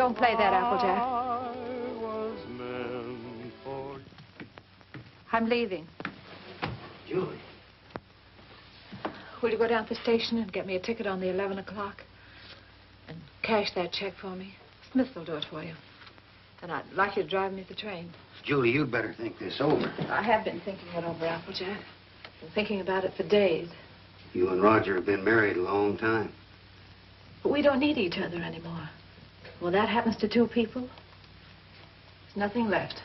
Don't play that, Applejack. I'm leaving. Julie. Will you go down to the station and get me a ticket on the 11 o'clock? And cash that check for me? Smith will do it for you. And I'd like you to drive me the train. Julie, you'd better think this over. I have been thinking it over, Applejack. Been thinking about it for days. You and Roger have been married a long time. But we don't need each other anymore. When that happens to two people, there's nothing left.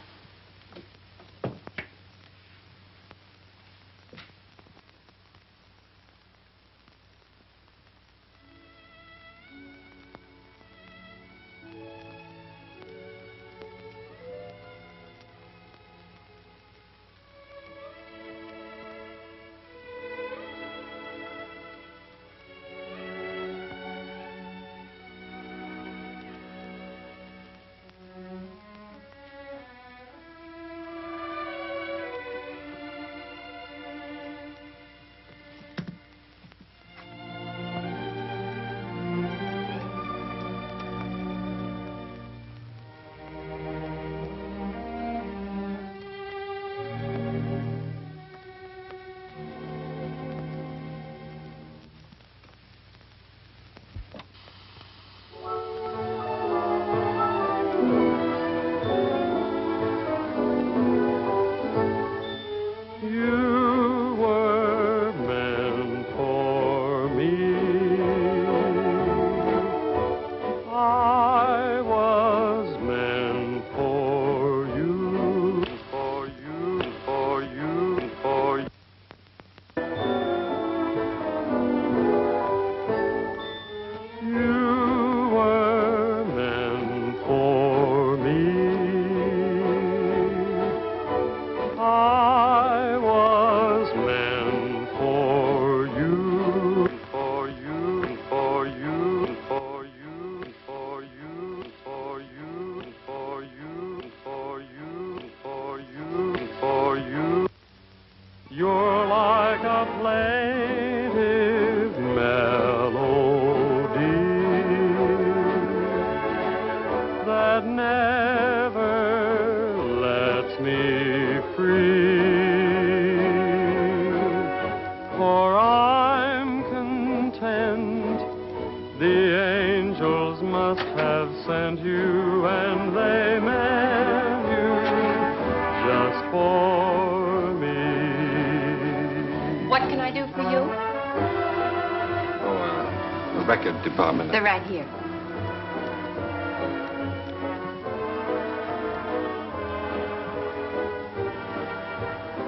Department. They're right here.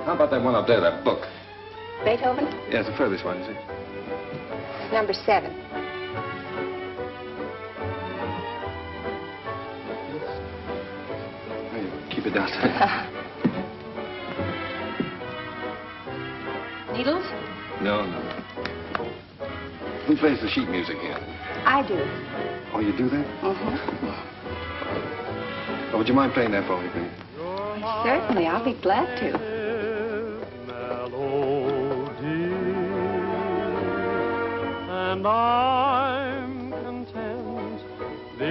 How about that one up there, that book? Beethoven? Yeah, it's the furthest one, you see. Number 7. Hey, keep it downstairs. Needles? No. Who plays the sheet music here? I do. Oh, you do that? Mm-hmm. Oh, would you mind playing that for me, please? Certainly, I'll be glad to. And I'm content. The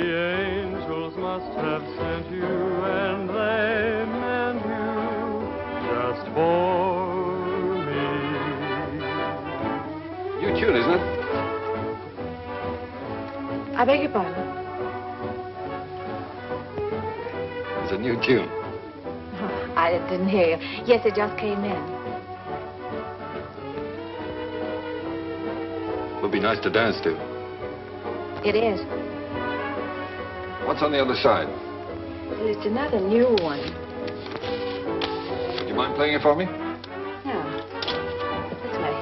angels must have sent you, and they meant you just for me. New tune, isn't it? I beg your pardon? It's a new tune. Oh, I didn't hear you. Yes, it just came in. Would be nice to dance to. It is. What's on the other side? Well, it's another new one. Would you mind playing it for me? Yeah. This way.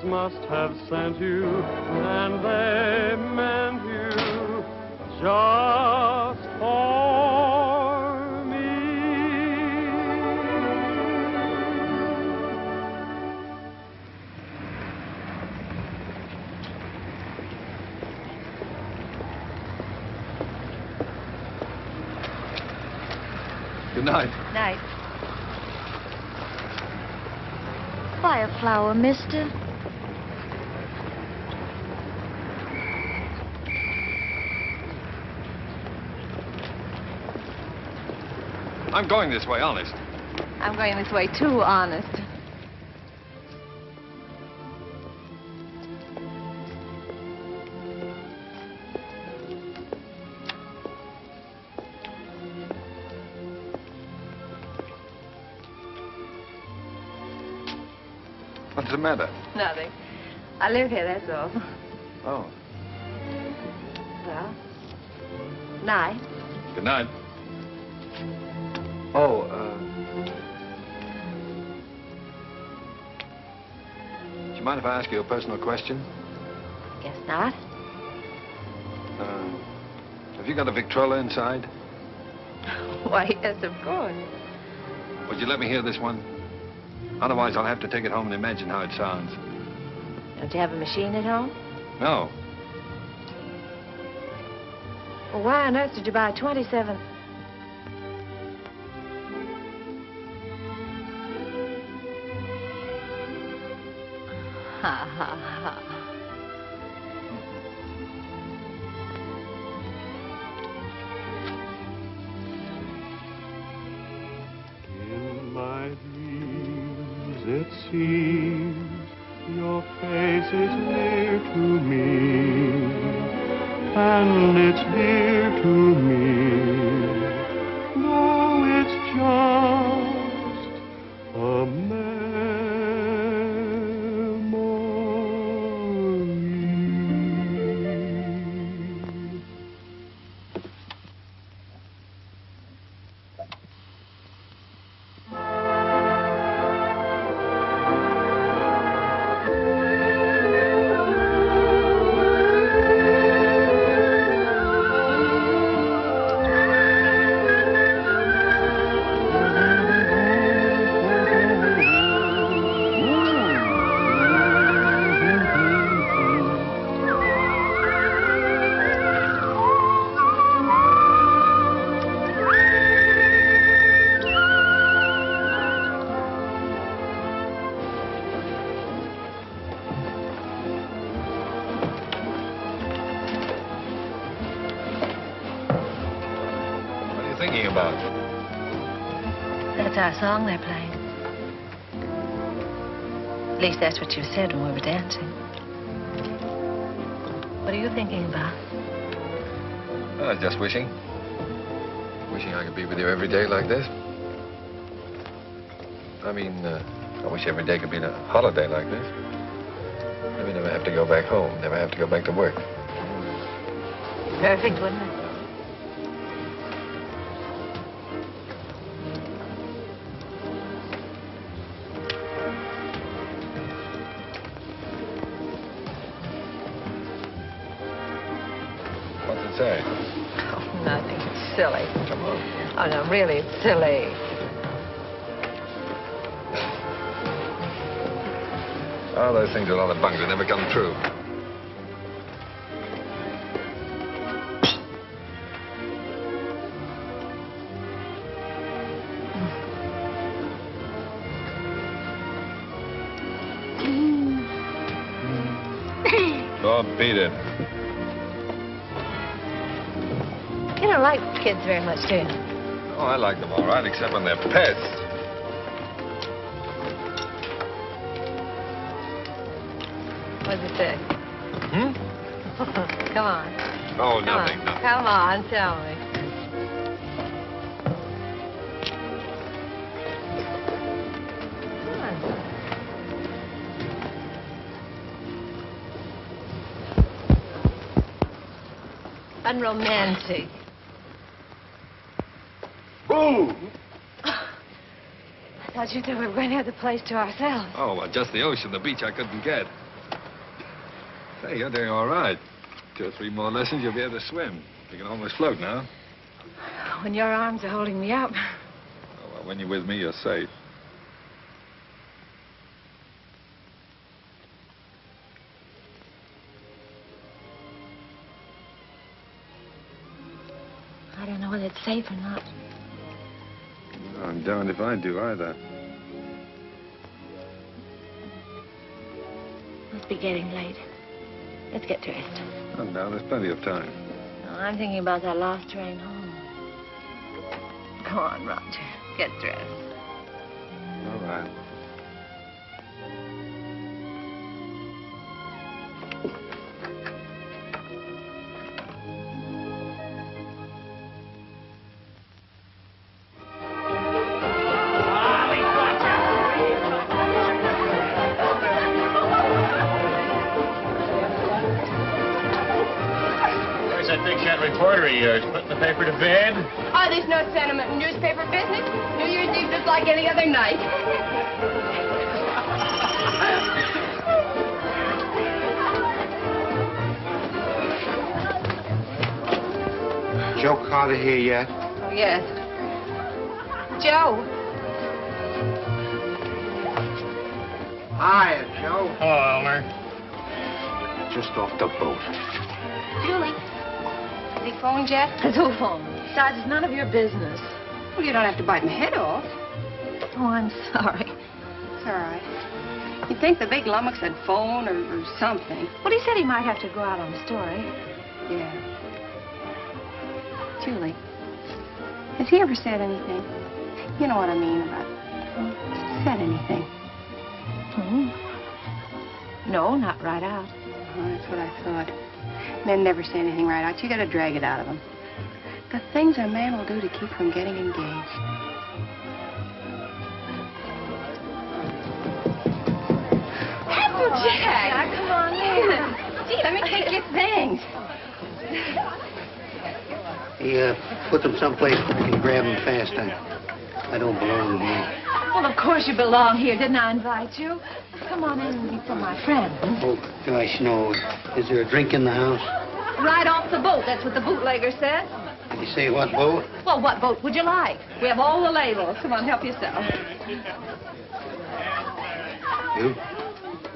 Must have sent you, and they meant you just for me. Good night. Night. Buy a flower, mister. I'm going this way, honest. I'm going this way, too, honest. What's the matter? Nothing. I live here, that's all. Oh. Well, night. Good night. Oh, do you mind if I ask you a personal question? Guess not. Have you got a Victrola inside? Why, yes, of course. Would you let me hear this one? Otherwise, I'll have to take it home and imagine how it sounds. Don't you have a machine at home? No. Well, why on earth did you buy a 27? Ha, ha, ha. In my dreams, it seems your face is near to me, and it's dear to me, though it's just a memory. Thinking about? That's our song they're playing. At least that's what you said when we were dancing. What are you thinking about? Just wishing. Wishing I could be with you every day like this. I mean, I wish every day could be a holiday like this. Then we never have to go back home, never have to go back to work. Perfect, wouldn't it? Say? Oh, nothing. It's silly. Come on. Oh, no, really, it's silly. Oh, those things are a lot of bunk. They never come true. Oh, beat it. You don't like kids very much, do you? Oh, I like them all right, except when they're pets. What does it say? Hmm? Come on. Oh, Come nothing, on. nothing. Come on, tell me. Unromantic. Boom! I thought you said we were going to have the place to ourselves. Oh, well, just the ocean, the beach I couldn't get. Say, you're doing all right. 2 or 3 more lessons, you'll be able to swim. You can almost float now. When your arms are holding me up. Oh, well, when you're with me, you're safe. I don't know whether it's safe or not. I'm darned if I do either. Must be getting late. Let's get dressed. Oh, no, there's plenty of time. No, I'm thinking about that last train home. Go on, Roger. Get dressed. All right. Reporter of yours, putting the paper to bed? Oh, there's no sentiment in newspaper business. New Year's Eve just like any other night. Joe Carter here yet? Oh, yes. Joe. Hiya, Joe. Hello, Elmer. Just off the boat. Julie. Has he phoned yet? Who phoned? Besides, it's none of your business. Well, you don't have to bite my head off. Oh, I'm sorry. It's all right. You'd think the big lummox had phoned or something. Well, he said he might have to go out on the story. Yeah. Julie, has he ever said anything? You know what I mean about said anything? Hmm. No, not right out. Oh, that's what I thought. Men never say anything right out. You got to drag it out of them. The things a man will do to keep from getting engaged. Applejack! Come on in. Gee, let me take your things. He put them someplace where I can grab them fast. I don't belong here. Well, of course you belong here. Didn't I invite you? Come on in and meet some of my friends. Oh, gosh, no. Is there a drink in the house? Right off the boat. That's what the bootlegger said. Did you say what boat? Well, what boat would you like? We have all the labels. Come on, help yourself. You?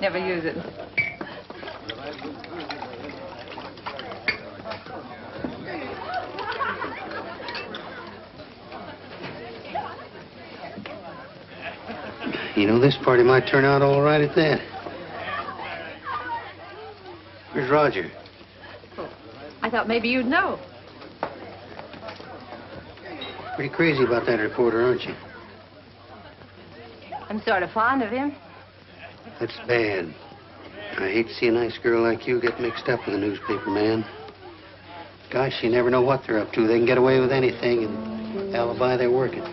Never use it. You know, this party might turn out all right at that. Where's Roger? I thought maybe you'd know. Pretty crazy about that reporter, aren't you? I'm sort of fond of him. That's bad. I hate to see a nice girl like you get mixed up with a newspaper man. Gosh, you never know what they're up to. They can get away with anything and alibi they're working.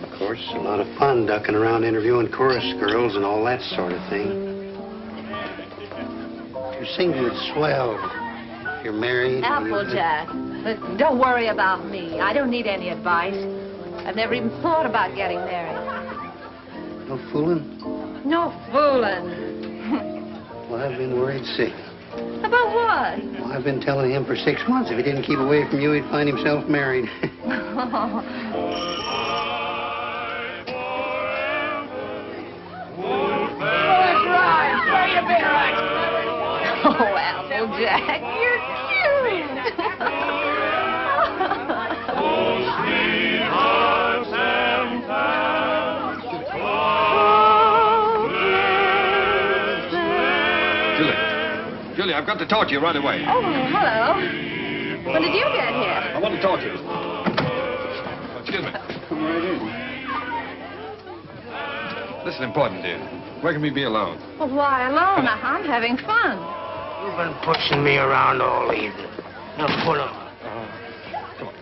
Of course, a lot of fun ducking around interviewing chorus girls and all that sort of thing. Your singlet's swell. If you're married... Applejack. But don't worry about me. I don't need any advice. I've never even thought about getting married. No fooling? No fooling. Well, I've been worried sick. About what? Well, I've been telling him for 6 months if he didn't keep away from you, he'd find himself married. Oh, Applejack, you're cute. Julie, I've got to talk to you right away. Oh, hello. When did you get here? I want to talk to you. Excuse me. Come right in. This is important, dear. Where can we be alone? Well, why alone? I'm having fun. You've been pushing me around all evening. Now put up. Come on.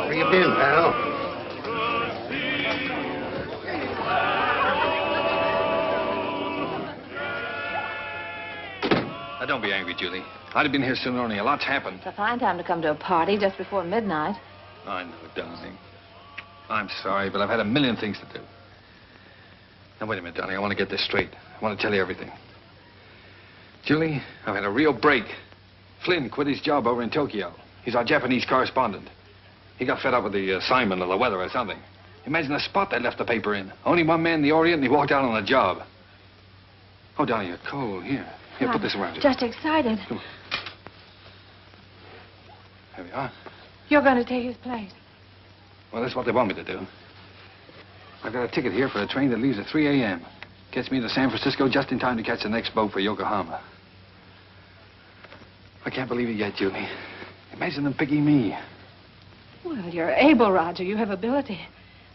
Where you been, pal? Now, don't be angry, Julie. I'd have been here sooner, only a lot's happened. It's a fine time to come to a party just before midnight. I know, darling. I'm sorry, but I've had a million things to do. Now, wait a minute, darling. I want to get this straight. I want to tell you everything. Julie, I've had a real break. Flynn quit his job over in Tokyo. He's our Japanese correspondent. He got fed up with the assignment or the weather or something. Imagine the spot they left the paper in. Only one man in the Orient, and he walked out on the job. Oh, darling, you're cold. Here, put this around you. Just excited. Come on. There we are. You're going to take his place. Well, that's what they want me to do. I've got a ticket here for a train that leaves at 3 a.m. Gets me to San Francisco just in time to catch the next boat for Yokohama. I can't believe it yet, Julie. Imagine them picking me. Well, you're able, Roger. You have ability.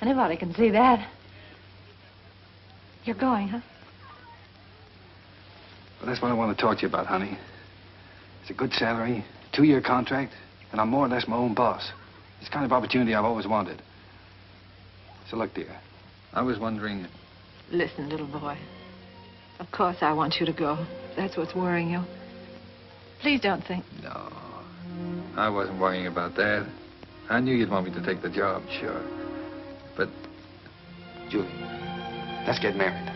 Anybody can see that. You're going, huh? Well, that's what I want to talk to you about, honey. It's a good salary, 2-year contract, and I'm more or less my own boss. It's the kind of opportunity I've always wanted. So look, dear, I was wondering... Listen, little boy. Of course I want you to go. That's what's worrying you. Please don't think... No, I wasn't worrying about that. I knew you'd want me to take the job, sure. But, Julie, let's get married.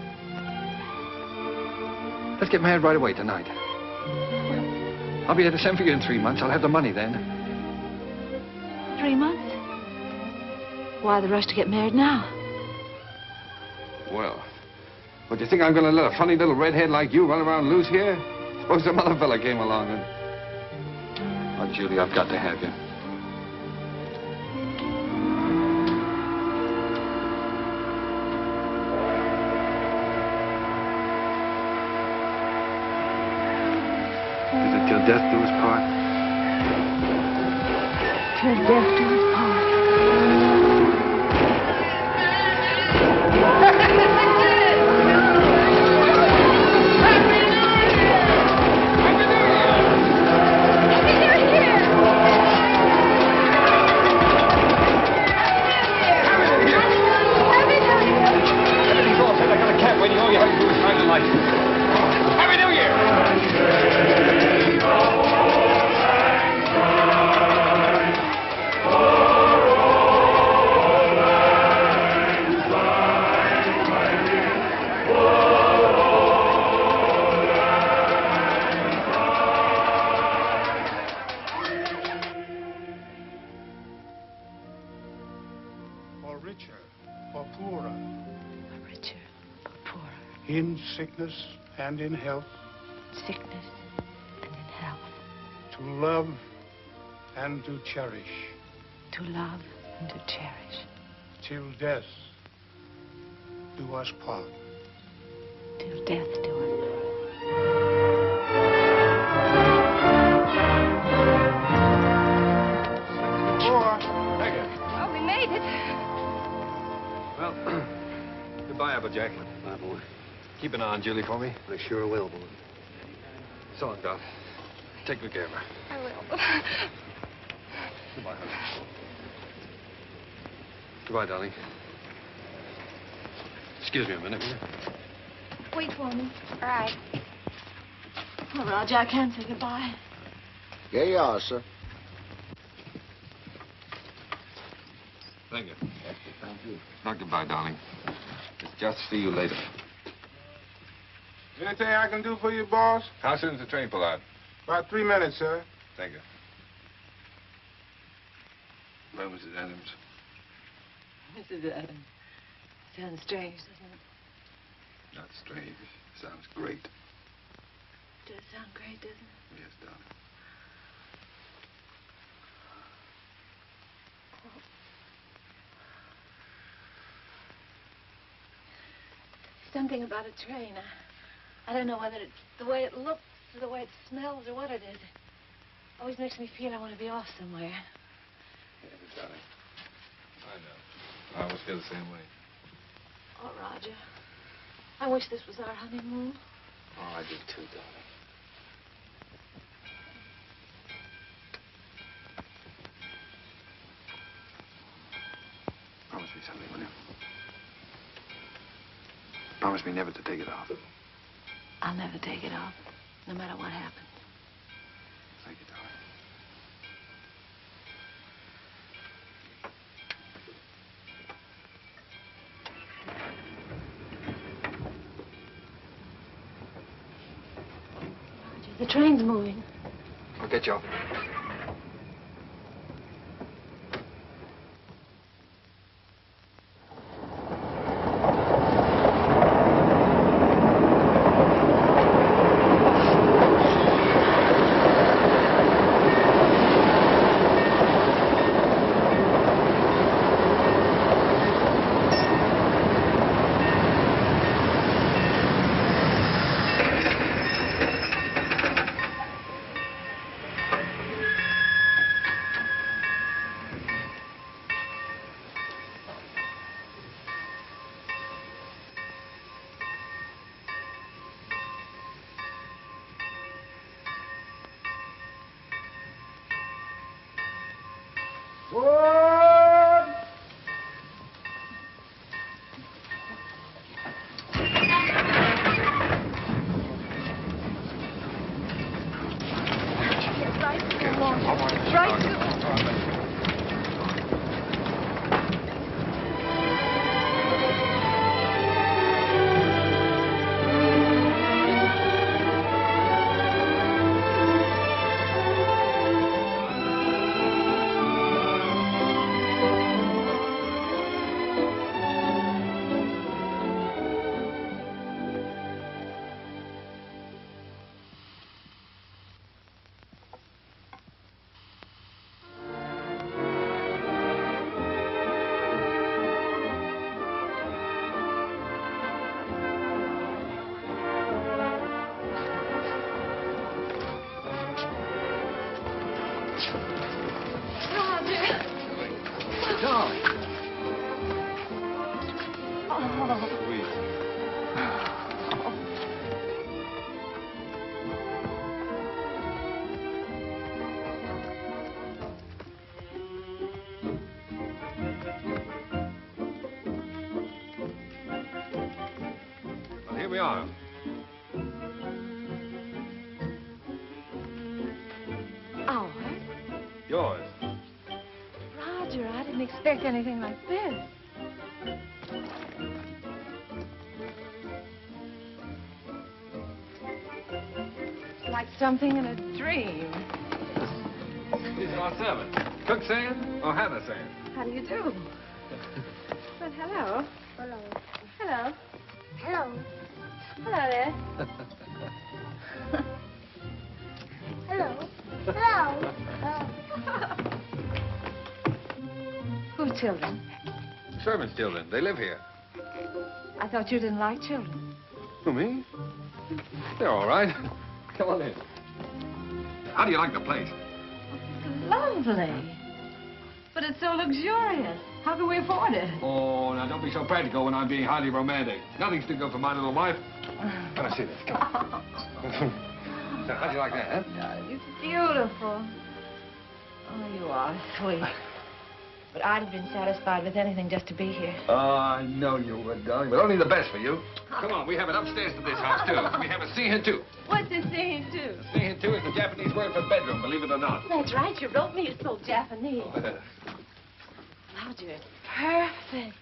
Let's get married right away tonight. I'll be able to send for you in 3 months. I'll have the money then. 3 months? Why the rush to get married now? Well, do you think I'm going to let a funny little redhead like you run around loose here? Suppose some other fella came along and... Oh, Julie, I've got to have you. Is it till death do us part? Till death do us part. In sickness and in health. Sickness and in health. To love and to cherish. To love and to cherish. Till death do us part. Till death do us part. Oh, we made it. Well, goodbye, Applejack. Bye, boy. Keep an eye on Julie for me. I sure will, boy. So long, Doc. Take good care of her. I will. Goodbye, honey. Goodbye, darling. Excuse me a minute, will you? Wait for me. All right. Oh, Roger, I can't say goodbye. Here you are, sir. Thank you. Not goodbye, darling. Just see you later. Anything I can do for you, boss? How soon does the train pull out? About 3 minutes, sir. Thank you. Well, Mrs. Adams. Mrs. Adams. Sounds strange, doesn't it? Not strange. Sounds great. It does sound great, doesn't it? Yes, darling. Something about a train. I don't know whether it's the way it looks or the way it smells or what it is. It always makes me feel I want to be off somewhere. Yeah, darling. I know. I always feel the same way. Oh, Roger. I wish this was our honeymoon. Oh, I do too, darling. Promise me something, will you? Promise me never to take it off. I'll never take it off, no matter what happens. Thank you, darling. Roger, the train's moving. I'll get you off. sweet. Well, here we are. Ours? Yours. Roger, I didn't expect anything like this. It's like something in a dream. These are our servants. Cook saying or Hannah saying? How do you do? Well, hello. Hello. Hello. Hello. Hello there. Hello. Hello. Whose children? Servants' children. They live here. I thought you didn't like children. Who, me? They're all right. Come on in. How do you like the place? Lovely. But it's so luxurious. How can we afford it? Oh, now don't be so practical when I'm being highly romantic. Nothing's too good for my little wife. Come on, see this. Come on. Now, how do you like that, huh? It's beautiful. Oh, you are sweet. But I'd have been satisfied with anything just to be here. Oh, I know you would, darling, but only the best for you. Come on, we have it upstairs to this house, too. We have a scene too. What's this scene too? Scene too is the Japanese word for bedroom, believe it or not. That's right. You wrote me it's so Japanese. Roger, it's perfect.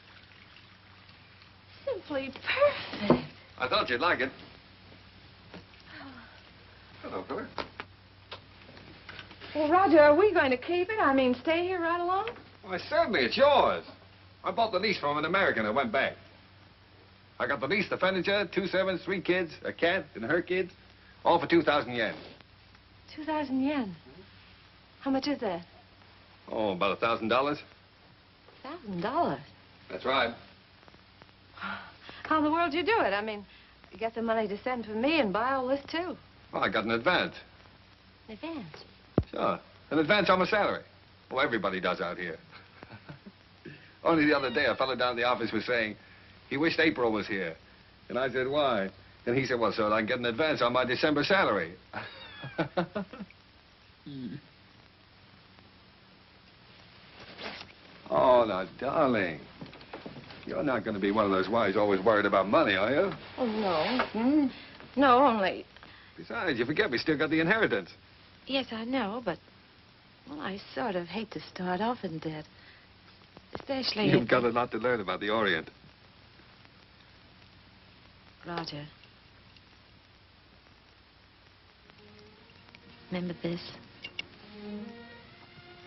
Simply perfect. I thought you'd like it. Hello, fella. Well, Roger, are we going to keep it? I mean, stay here right along? Why, certainly, it's yours. I bought the lease from an American and went back. I got the lease, the furniture, 2 servants, 3 kids, a cat, and her kids, all for 2,000 yen. 2,000 yen. How much is that? Oh, about $1,000. $1,000. That's right. How in the world do you do it? I mean, you get the money to send for me and buy all this, too. Well, I got an advance. In advance. Sure. An advance on my salary. Oh, everybody does out here. Only the other day, a fellow down in the office was saying he wished April was here. And I said, why? And he said, well, so I can get an advance on my December salary. Oh, now, darling. You're not going to be one of those wives always worried about money, are you? Oh, no. No, only... Besides, you forget we still got the inheritance. Yes, I know, but... Well, I sort of hate to start off in debt. Especially You've if... got a lot to learn about the Orient. Roger. Remember this?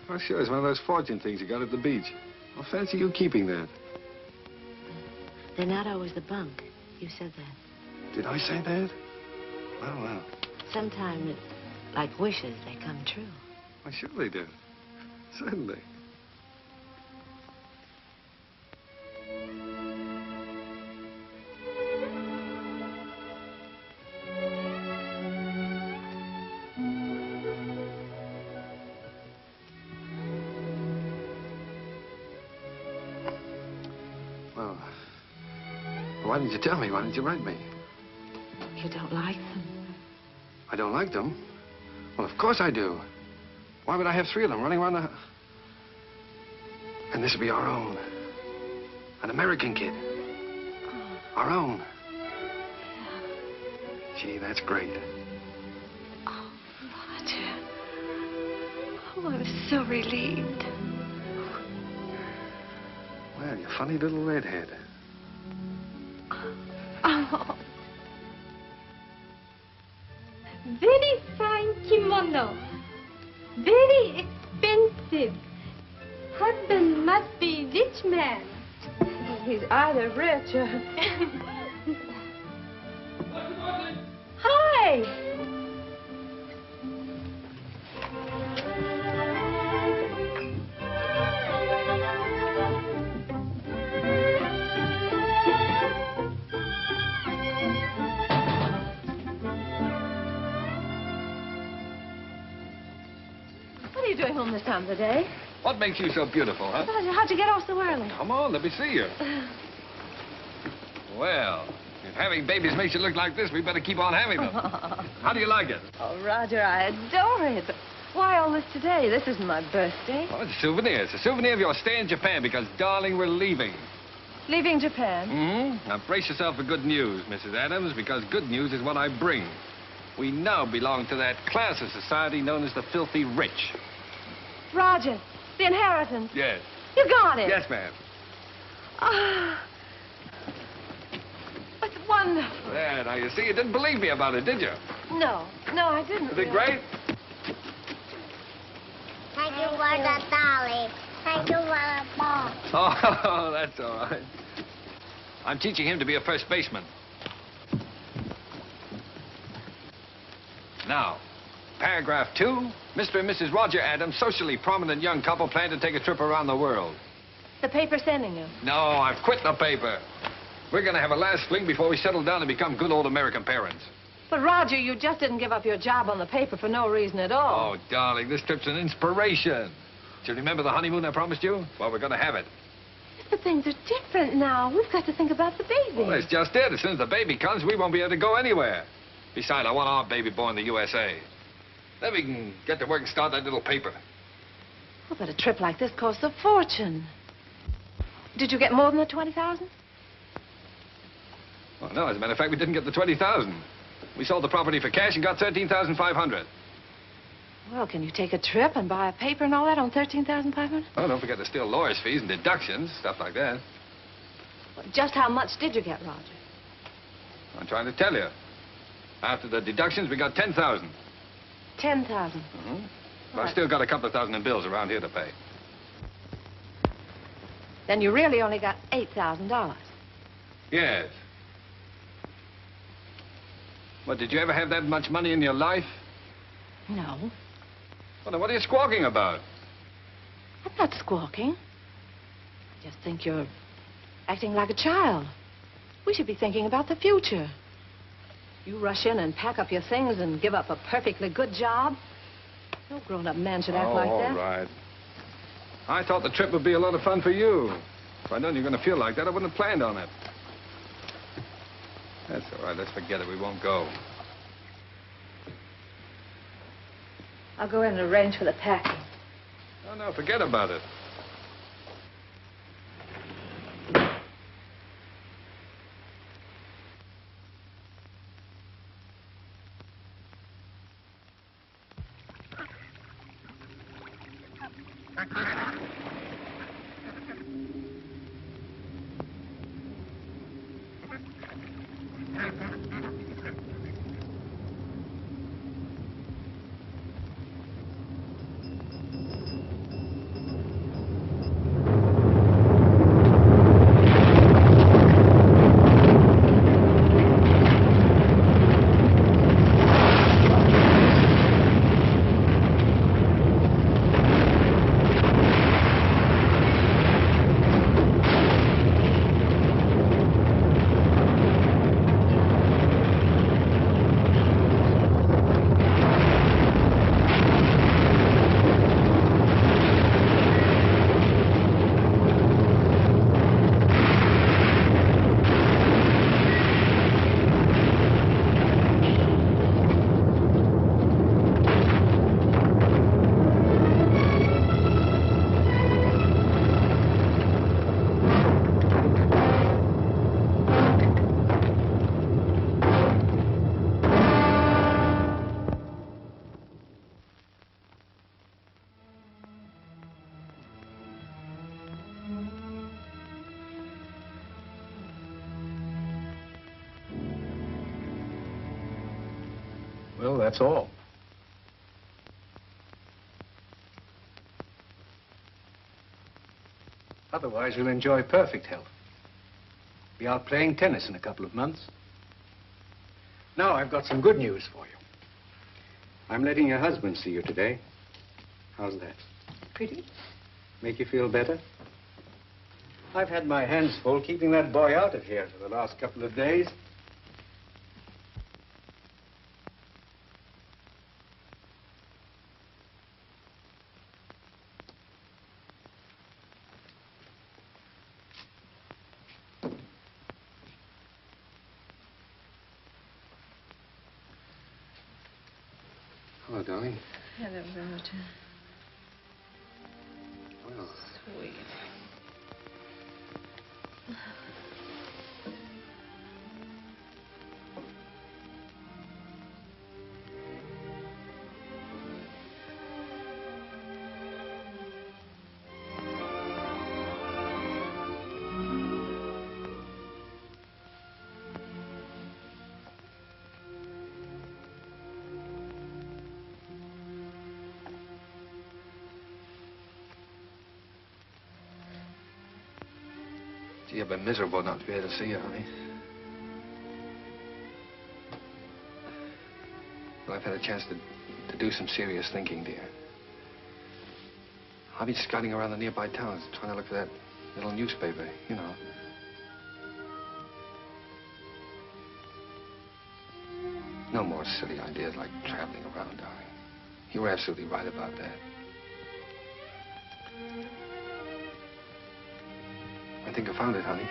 Oh, sure, it's one of those fortune things you got at the beach. Well, fancy you keeping that. They're not always the bunk. You said that. Did I say that? Well, well. Sometimes, like wishes, they come true. Why, sure they do. Certainly. Well, why didn't you tell me? Why didn't you write me? You don't like them? I don't like them? Well, of course I do. Why would I have 3 of them running around the... And this would be our own. An American kid. Our own. Gee, that's great. Oh, Roger. Oh, I'm so relieved. Well, you funny little redhead. Oh. Very fine kimono. Very expensive. Husband must be rich man. He's either rich or... Hi. What are you doing home this time of the day? What makes you so beautiful, huh? How'd you get off so early? Come on, let me see you. Well, if having babies makes you look like this, we better keep on having them. How do you like it? Oh, Roger, I adore it. But why all this today? This isn't my birthday. Well, it's a souvenir. It's a souvenir of your stay in Japan because, darling, we're leaving. Leaving Japan? Mm-hmm. Now, brace yourself for good news, Mrs. Adams, because good news is what I bring. We now belong to that class of society known as the filthy rich. Roger, the inheritance. Yes. You got it. Yes, ma'am. Ah. That's wonderful. There, now, you see, you didn't believe me about it, did you? No, I didn't. Is it great? Thank you for the dolly. Thank you for the ball. Oh, that's all right. I'm teaching him to be a first baseman. Now, paragraph 2. Mr. and Mrs. Roger Adams, socially prominent young couple, plan to take a trip around the world. The paper's sending you. No, I've quit the paper. We're going to have a last fling before we settle down and become good old American parents. But, Roger, you just didn't give up your job on the paper for no reason at all. Oh, darling, this trip's an inspiration. Do you remember the honeymoon I promised you? Well, we're going to have it. But things are different now. We've got to think about the baby. Well, that's just it. As soon as the baby comes, we won't be able to go anywhere. Besides, I want our baby born in the USA. Then we can get to work and start that little paper. Oh, but a trip like this costs a fortune. Did you get more than the 20,000? Well, no, as a matter of fact, we didn't get the 20,000. We sold the property for cash and got 13,500. Well, can you take a trip and buy a paper and all that on 13,500? Oh, don't forget there's still lawyer's fees and deductions, stuff like that. Well, just how much did you get, Roger? I'm trying to tell you. After the deductions, we got 10,000. 10,000. Mm-hmm. But I've still got a couple of thousand in bills around here to pay. Then you really only got $8,000. Yes. Well, did you ever have that much money in your life? No. Well, then what are you squawking about? I'm not squawking. I just think you're acting like a child. We should be thinking about the future. You rush in and pack up your things and give up a perfectly good job. No grown-up man should act like that. All right. I thought the trip would be a lot of fun for you. If I'd known you were going to feel like that, I wouldn't have planned on it. That's all right. Let's forget it. We won't go. I'll go in and arrange for the packing. Oh, no, forget about it. Well, that's all. Otherwise, you'll enjoy perfect health. Be out playing tennis in a couple of months. Now, I've got some good news for you. I'm letting your husband see you today. How's that? Pretty? Make you feel better? I've had my hands full keeping that boy out of here for the last couple of days. Hello, darling. Hello, Roger. Well, Sweet. gee, I've been miserable not to be able to see you, honey. Well, I've had a chance to do some serious thinking, dear. I've been scouting around the nearby towns, trying to look for that little newspaper, you know. No more silly ideas like traveling around, darling. You were absolutely right about that. I think I found it, honey.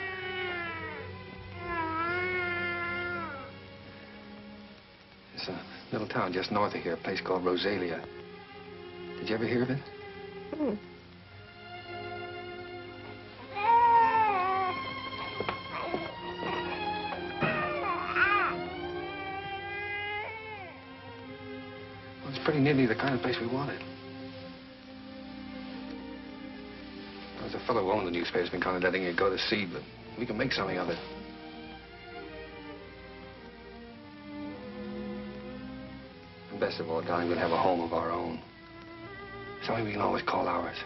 It's a little town just north of here, a place called Rosalia. Did you ever hear of it? Hmm. Well, it's pretty nearly the kind of place we wanted. There's a fellow who owned the newspaper has been kind of letting it go to seed, but we can make something of it. And best of all, darling, we'll have a home of our own. Something we can always call ours.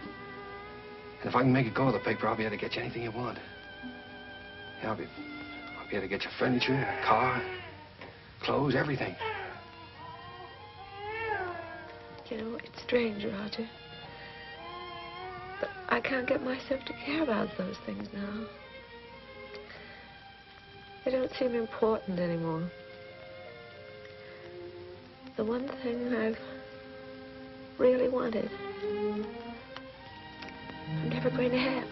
And if I can make it go with the paper, I'll be able to get you anything you want. Yeah, I'll be able to get you furniture, a car, clothes, everything. You know, it's strange, Roger. But I can't get myself to care about those things now. They don't seem important anymore. The one thing I've really wanted, I'm never going to have.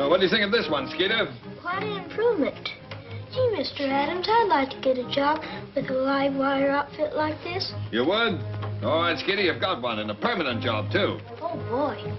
What do you think of this one, Skeeter? Quite an improvement. Gee, Mr. Adams, I'd like to get a job with a live wire outfit like this. You would? All right, Skeeter, you've got one, and a permanent job, too. Oh, boy.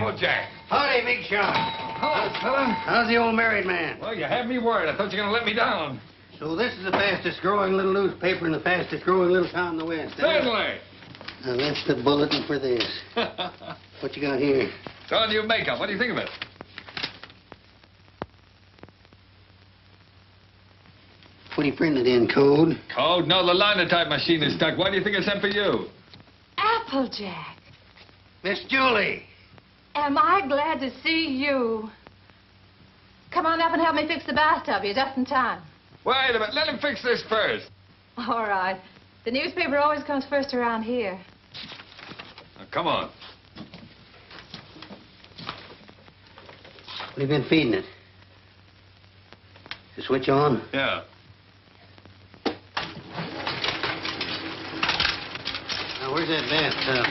Applejack. Howdy, big shot. Hello, fella. How's the old married man? Well, you had me worried. I thought you were going to let me down. So this is the fastest growing little newspaper in the fastest growing little town in the West. Certainly. Now, that's the bulletin for this. What you got here? It's all new makeup. What do you think of it? What do you printed in, code? Code? No, the linotype machine is stuck. Why do you think I sent for you? Applejack, Miss Julie. am I glad to see you. Come on up and help me fix the bathtub. You're just in time. Wait a minute. Let him fix this first. All right. The newspaper always comes first around here. Now, come on. What have you been feeding it? The switch on? Yeah. Now, where's that bathtub?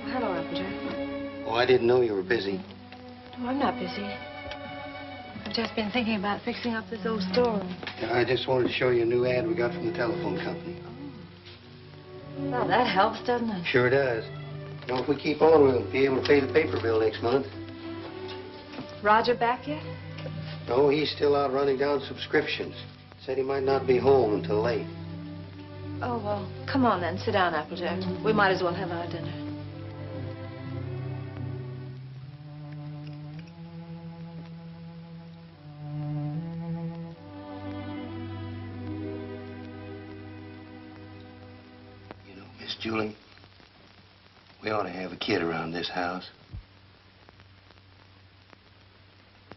Hello, Applejack. Oh, I didn't know you were busy. Oh, I'm not busy. I've just been thinking about fixing up this old storeroom. I just wanted to show you a new ad we got from the telephone company. Well, that helps, doesn't it? Sure does. You know, if we keep on, we'll be able to pay the paper bill next month. Roger back yet? No, he's still out running down subscriptions. Said he might not be home until late. Oh, well, come on then. Sit down, Applejack. We might as well have our dinner. Miss Julie, we ought to have a kid around this house.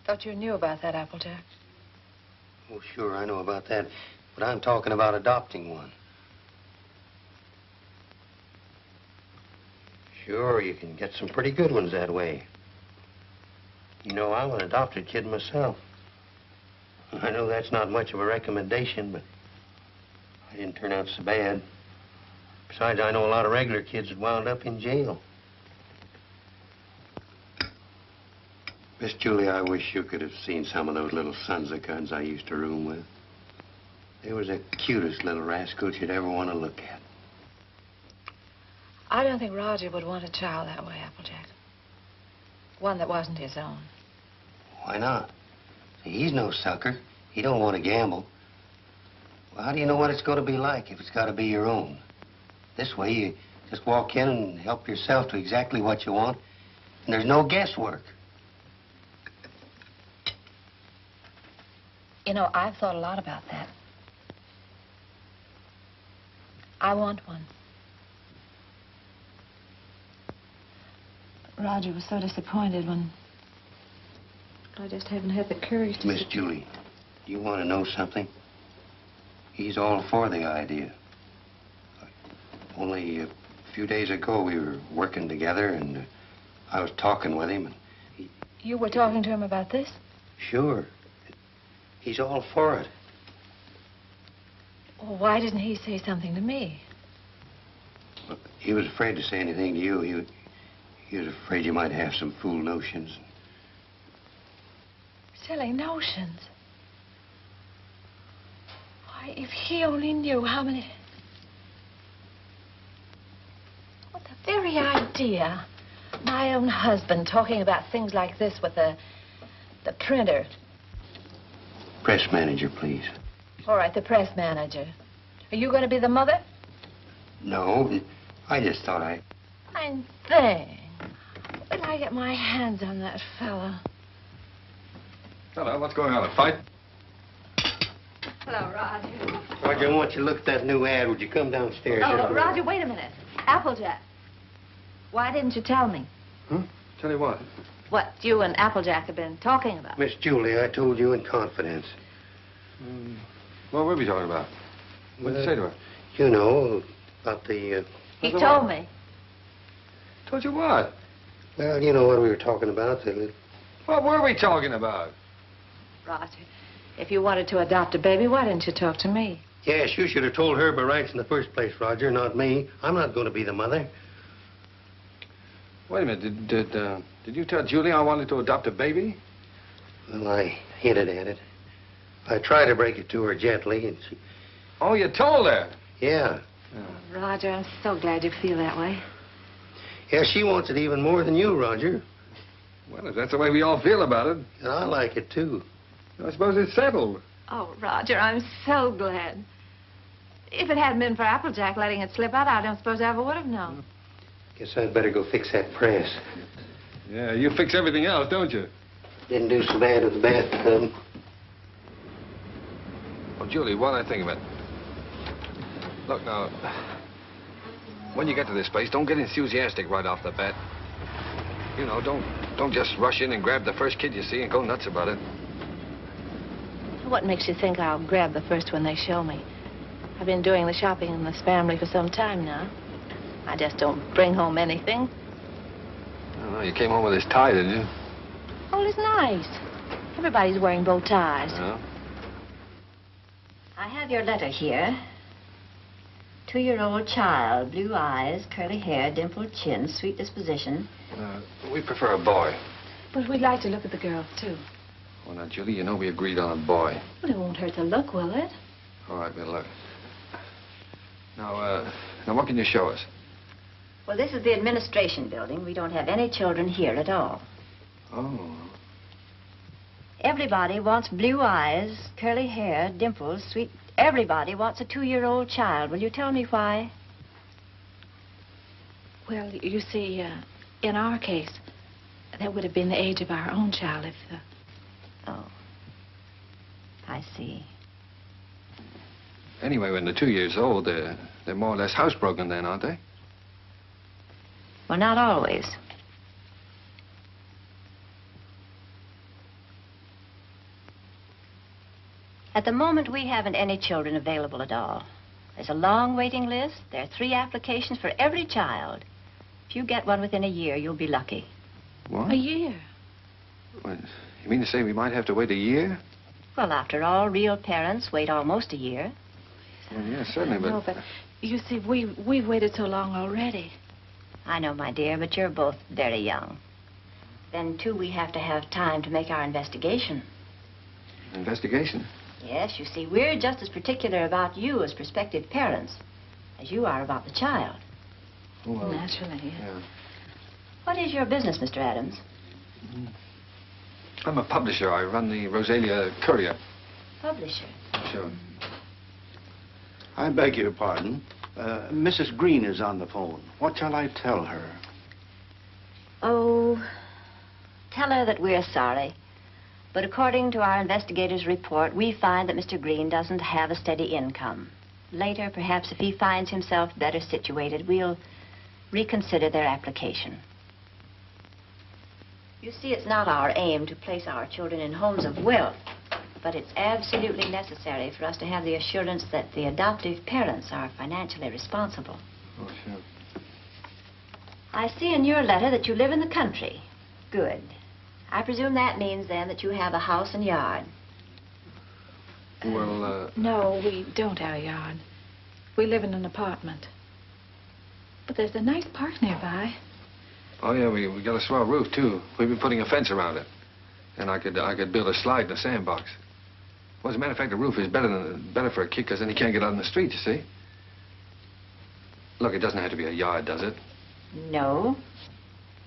Thought you knew about that, Applejack. Oh, sure, I know about that. But I'm talking about adopting one. Sure, you can get some pretty good ones that way. You know, I'm an adopted kid myself. I know that's not much of a recommendation, but I didn't turn out so bad. Besides, I know a lot of regular kids that wound up in jail. Miss Julie, I wish you could have seen some of those little sons of guns I used to room with. They was the cutest little rascals you'd ever want to look at. I don't think Roger would want a child that way, Applejack. One that wasn't his own. Why not? See, he's no sucker. He don't want to gamble. Well, how do you know what it's going to be like if it's got to be your own? This way, you just walk in and help yourself to exactly what you want, and there's no guesswork. You know, I've thought a lot about that. I want one. Roger was so disappointed when I just haven't had the courage to... Miss Julie, do you want to know something? He's all for the idea. Only a few days ago, we were working together, and I was talking with him, and he... You were talking to him about this? Sure. He's all for it. Well, why didn't he say something to me? Look, he was afraid to say anything to you. He was afraid you might have some fool notions. Silly notions. Why, if he only knew how many... What the very idea. My own husband talking about things like this with the printer. Press manager, please. All right, the press manager. Are you going to be the mother? No, I just thought I... Fine thing. When I get my hands on that fella. Hello, what's going on, a fight? Hello, Roger. Roger, I want you to look at that new ad. Would you come downstairs? Oh, Roger, wait a minute. Applejack. Why didn't you tell me? Huh? Tell you what? What you and Applejack have been talking about. Miss Julie, I told you in confidence. What were we talking about? What did you say to her? You know, about the... He told me. Told you what? Well, you know what we were talking about. What were we talking about? Roger, if you wanted to adopt a baby, why didn't you talk to me? Yes, you should have told her by rights in the first place, Roger, not me. I'm not going to be the mother. Wait a minute. Did you tell Julie I wanted to adopt a baby? Well, I hinted at it. I tried to break it to her gently, and she... Oh, you told her? Yeah. Oh, Roger, I'm so glad you feel that way. Yeah, she wants it even more than you, Roger. Well, if that's the way we all feel about it. And I like it, too. I suppose it's settled. Oh, Roger, I'm so glad. If it hadn't been for Applejack letting it slip out, I don't suppose I ever would have known. Guess I'd better go fix that press. Yeah, you fix everything else, don't you? Didn't do so bad with the bathtub. Oh, Julie, while I think of it. Look, now, when you get to this place, don't get enthusiastic right off the bat. You know, don't just rush in and grab the first kid you see and go nuts about it. What makes you think I'll grab the first one they show me? I've been doing the shopping in this family for some time now. I just don't bring home anything. I don't know, you came home with this tie, didn't you? Oh, it's nice. Everybody's wearing bow ties. Yeah. I have your letter here. 2-year-old child, blue eyes, curly hair, dimpled chin, sweet disposition. We prefer a boy. But we'd like to look at the girls, too. Well, now, Julie, you know we agreed on a boy. Well, it won't hurt to look, will it? All right, we'll look. Now, what can you show us? Well, this is the administration building. We don't have any children here at all. Oh. Everybody wants blue eyes, curly hair, dimples, sweet... Everybody wants a 2-year-old child. Will you tell me why? Well, you see, in our case, that would have been the age of our own child if... Oh. I see. Anyway, when they're 2 years old, they're more or less housebroken then, aren't they? Well, not always. At the moment, we haven't any children available at all. There's a long waiting list. There are 3 applications for every child. If you get one within a year, you'll be lucky. What? A year? Well, you mean to say we might have to wait a year? Well, after all, real parents wait almost a year. Well, yeah, certainly, but... No, but you see, we've waited so long already. I know, my dear, but you're both very young. Then, too, we have to have time to make our investigation. Investigation? Yes, you see, we're just as particular about you as prospective parents as you are about the child. Well, naturally, yes. Yeah. What is your business, Mr. Adams? I'm a publisher. I run the Rosalia Courier. Publisher? Sure. I beg your pardon. Mrs. Green is on the phone. What shall I tell her? Oh, tell her that we're sorry. But according to our investigator's report, we find that Mr. Green doesn't have a steady income. Later, perhaps if he finds himself better situated, we'll reconsider their application. You see, it's not our aim to place our children in homes of wealth, but it's absolutely necessary for us to have the assurance that the adoptive parents are financially responsible. Oh, sure. I see in your letter that you live in the country. Good. I presume that means, then, that you have a house and yard. Well, No, we don't have a yard. We live in an apartment. But there's a nice park nearby. Oh, yeah, we got a swell roof, too. We've been putting a fence around it. And I could build a slide in a sandbox. Well, as a matter of fact, the roof is better for a kid, because then he can't get out in the street, you see. Look, it doesn't have to be a yard, does it? No.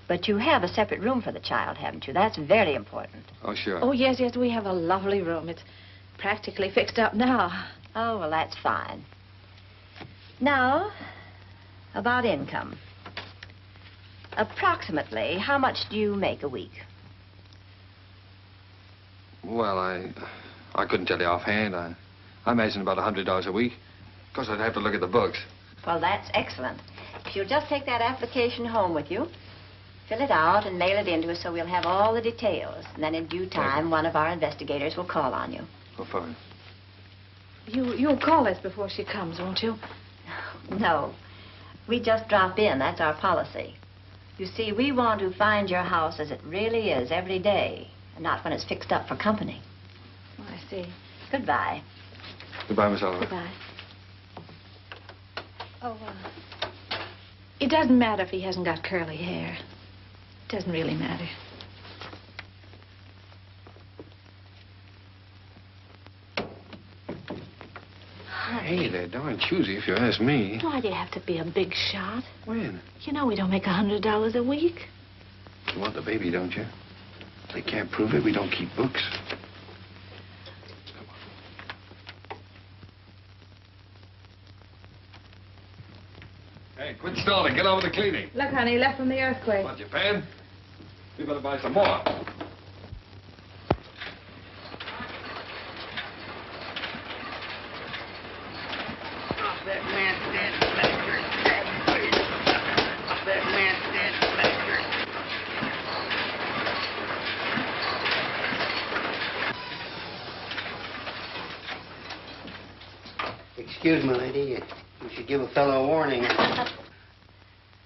But you have a separate room for the child, haven't you? That's very important. Oh, sure. Oh, yes, we have a lovely room. It's practically fixed up now. Oh, well, that's fine. Now, about income. Approximately, how much do you make a week? Well, I couldn't tell you offhand. I imagine about $100 a week. Of course, I'd have to look at the books. Well, that's excellent. If you'll just take that application home with you, fill it out and mail it in to us so we'll have all the details. And then in due time, one of our investigators will call on you. Oh, fine. You'll call us before she comes, won't you? No. We just drop in. That's our policy. You see, we want to find your house as it really is every day, and not when it's fixed up for company. Oh, I see. Goodbye. Goodbye, Miss Oliver. Goodbye. Oh, it doesn't matter if he hasn't got curly hair. It doesn't really matter. Hey, they're darn choosy if you ask me. Why do you have to be a big shot? When? You know we don't make $100 a week. You want the baby, don't you? If they can't prove it, we don't keep books. Hey, quit stalling. Get on with the cleaning. Look, honey, left from the earthquake. Want your pan? We better buy some more. Excuse me, lady. You should give a fellow a warning.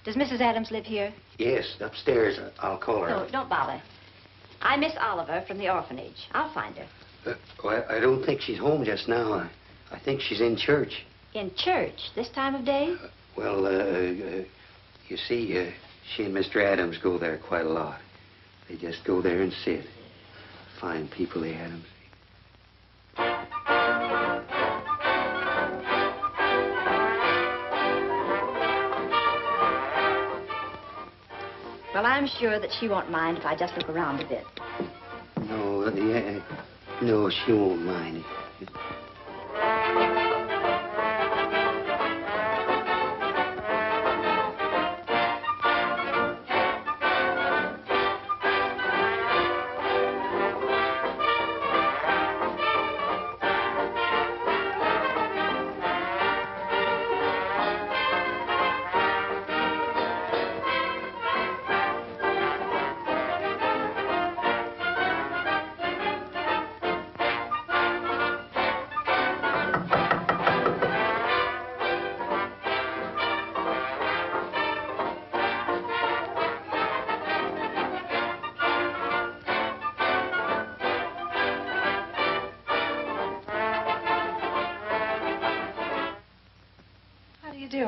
Does Mrs. Adams live here? Yes, upstairs. I'll call her. No, don't bother. I'm Miss Oliver from the orphanage. I'll find her. Well, I don't think she's home just now. I think she's in church. In church? This time of day? You see, she and Mr. Adams go there quite a lot. They just go there and sit. Fine people, the Adams. Well, I'm sure that she won't mind if I just look around a bit. No, she won't mind.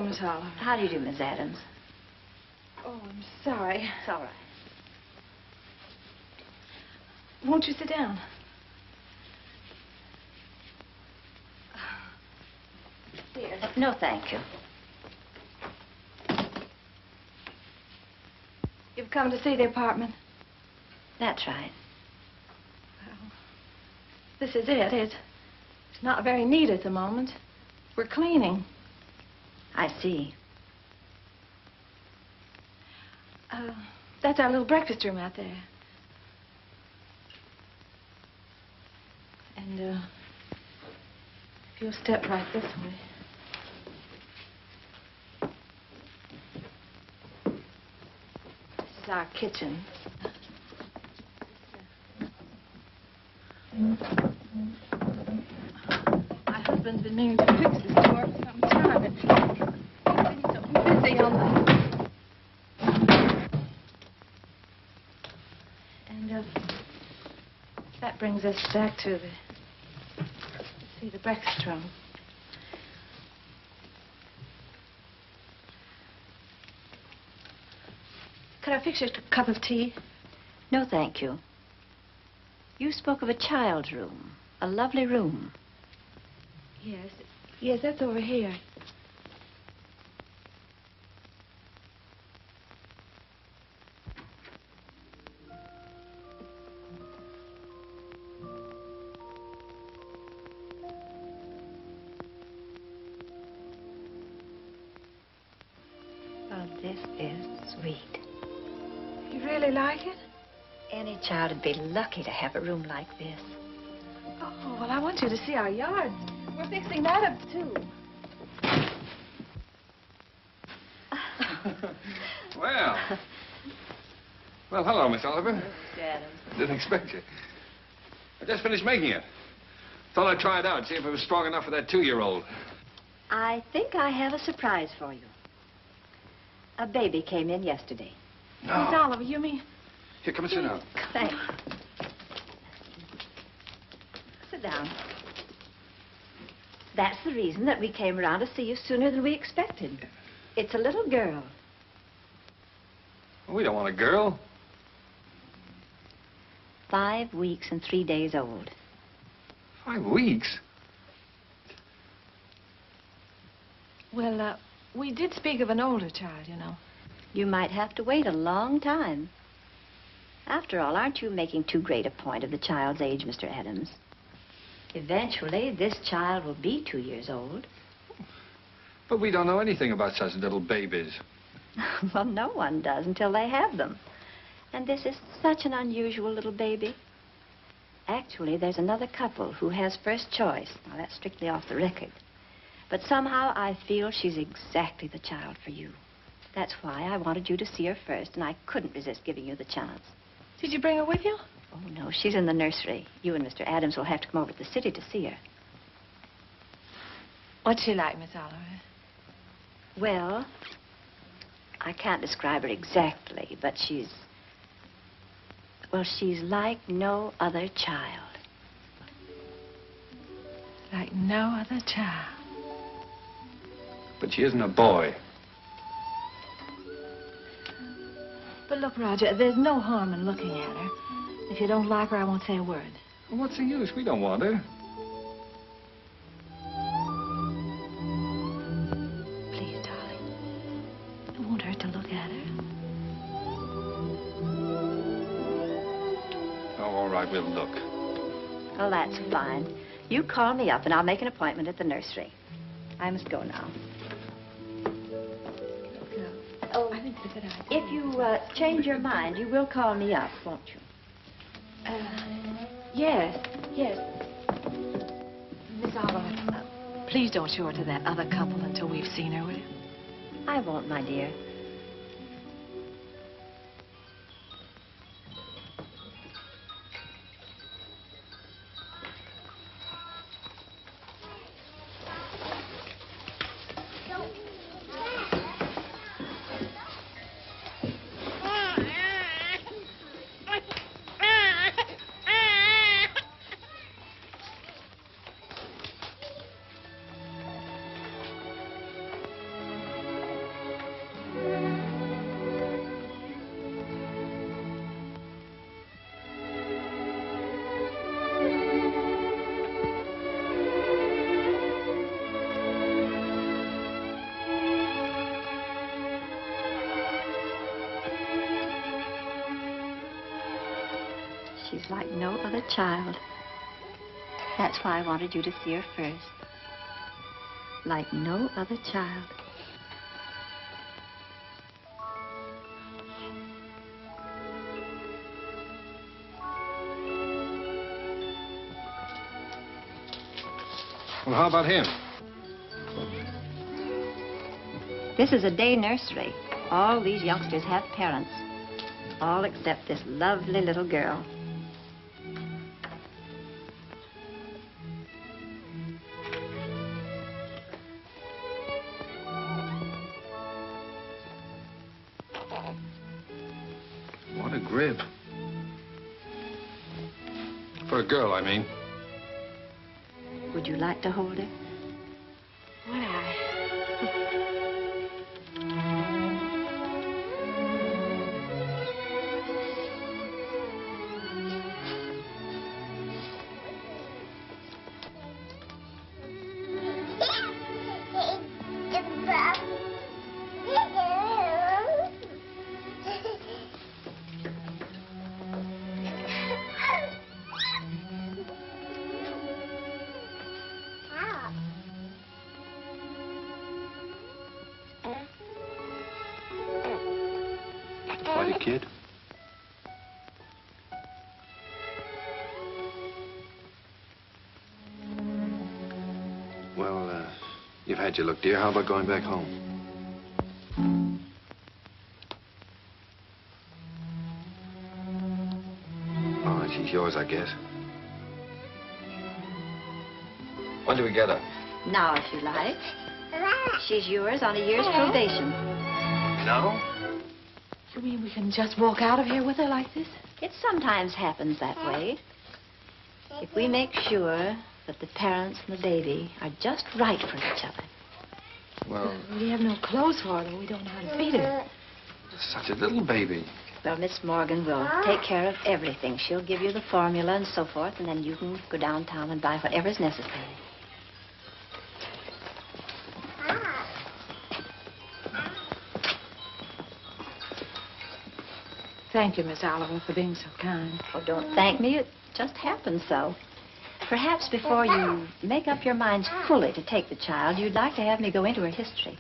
Miss Oliver. How do you do, Miss Adams? Oh, I'm sorry. It's all right. Won't you sit down? Here. No, thank you. You've come to see the apartment? That's right. Well, this is it. It's not very neat at the moment. We're cleaning. I see. That's our little breakfast room out there. And, if you'll step right this way. This is our kitchen. My husband's been meaning to fix this door for some time. He's been so busy on the... And, that brings us back to the breakfast room. Could I fix you a cup of tea? No, thank you. You spoke of a child's room, a lovely room. Yes, that's over here. Oh, this is sweet. You really like it? Any child would be lucky to have a room like this. Oh, well, I want you to see our yard. We're fixing that up, too. Well. Well, hello, Miss Oliver. Mr. Adams. Didn't expect you. I just finished making it. Thought I'd try it out, see if it was strong enough for that 2-year-old. I think I have a surprise for you. A baby came in yesterday. No. Miss Oliver, you mean? Here, come and sit down. Thanks. Sit down. That's the reason that we came around to see you sooner than we expected. It's a little girl. Well, we don't want a girl. 5 weeks and 3 days old. 5 weeks? Well, we did speak of an older child, you know. You might have to wait a long time. After all, aren't you making too great a point of the child's age, Mr. Adams? Eventually, this child will be 2 years old. But we don't know anything about such little babies. Well, no one does until they have them. And this is such an unusual little baby. Actually, there's another couple who has first choice. Now, that's strictly off the record. But somehow I feel she's exactly the child for you. That's why I wanted you to see her first, and I couldn't resist giving you the chance. Did you bring her with you? Oh, no, she's in the nursery. You and Mr. Adams will have to come over to the city to see her. What's she like, Miss Oliver? Well, I can't describe her exactly, but she's... Well, she's like no other child. Like no other child. But she isn't a boy. But look, Roger, there's no harm in looking at her. If you don't like her, I won't say a word. Well, what's the use? We don't want her. Please, darling. It won't hurt to look at her. Oh, all right, we'll look. Well, that's fine. You call me up, and I'll make an appointment at the nursery. I must go now. Oh, I think it's a good idea. If you change your mind, you will call me up, won't you? Yes. Miss Oliver, please don't show her to that other couple until we've seen her, will you? I won't, my dear. She's like no other child. That's why I wanted you to see her first. Like no other child. Well, how about him? This is a day nursery. All these youngsters have parents. All except this lovely little girl. What a grip. For a girl, I mean. Would you like to hold her? Would I? Buddy, kid. Well, you've had your look, dear. How about going back home? She's yours, I guess. When do we get her? Now, if you like. She's yours on a year's probation. No? You mean we can just walk out of here with her like this? It sometimes happens that way. If we make sure that the parents and the baby are just right for each other. Well, We have no clothes for her, and we don't know how to feed her. such a little baby. Well, Miss Morgan will take care of everything. She'll give you the formula and so forth, and then you can go downtown and buy whatever's necessary. Thank you, Miss Oliver, for being so kind. Oh, don't thank me. It just happened so. Perhaps before you make up your minds fully to take the child, you'd like to have me go into her history.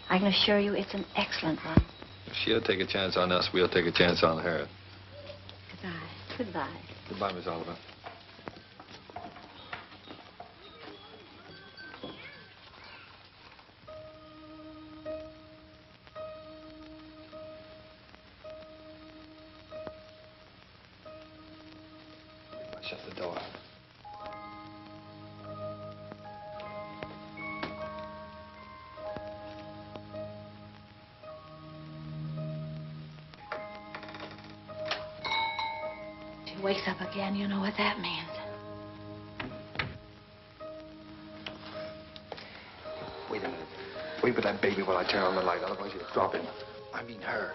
I can assure you it's an excellent one. If she'll take a chance on us, we'll take a chance on her. Goodbye. Goodbye. Goodbye, Miss Oliver. Shut the door. She wakes up again, you know what that means. Wait a minute. Wait with that baby while I turn on the light, otherwise you'll drop him. I mean her.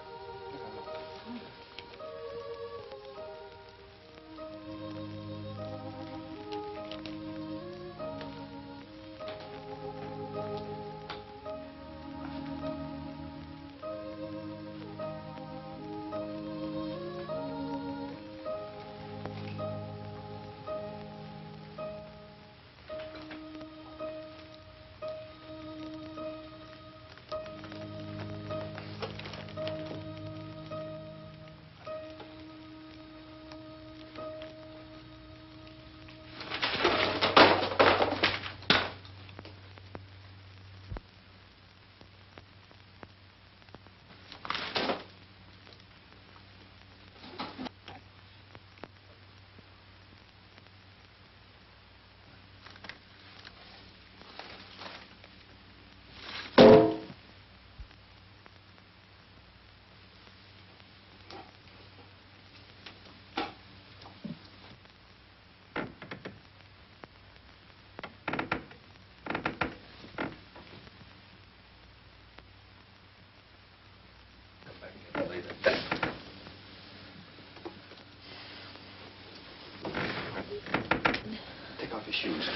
Take off your shoes.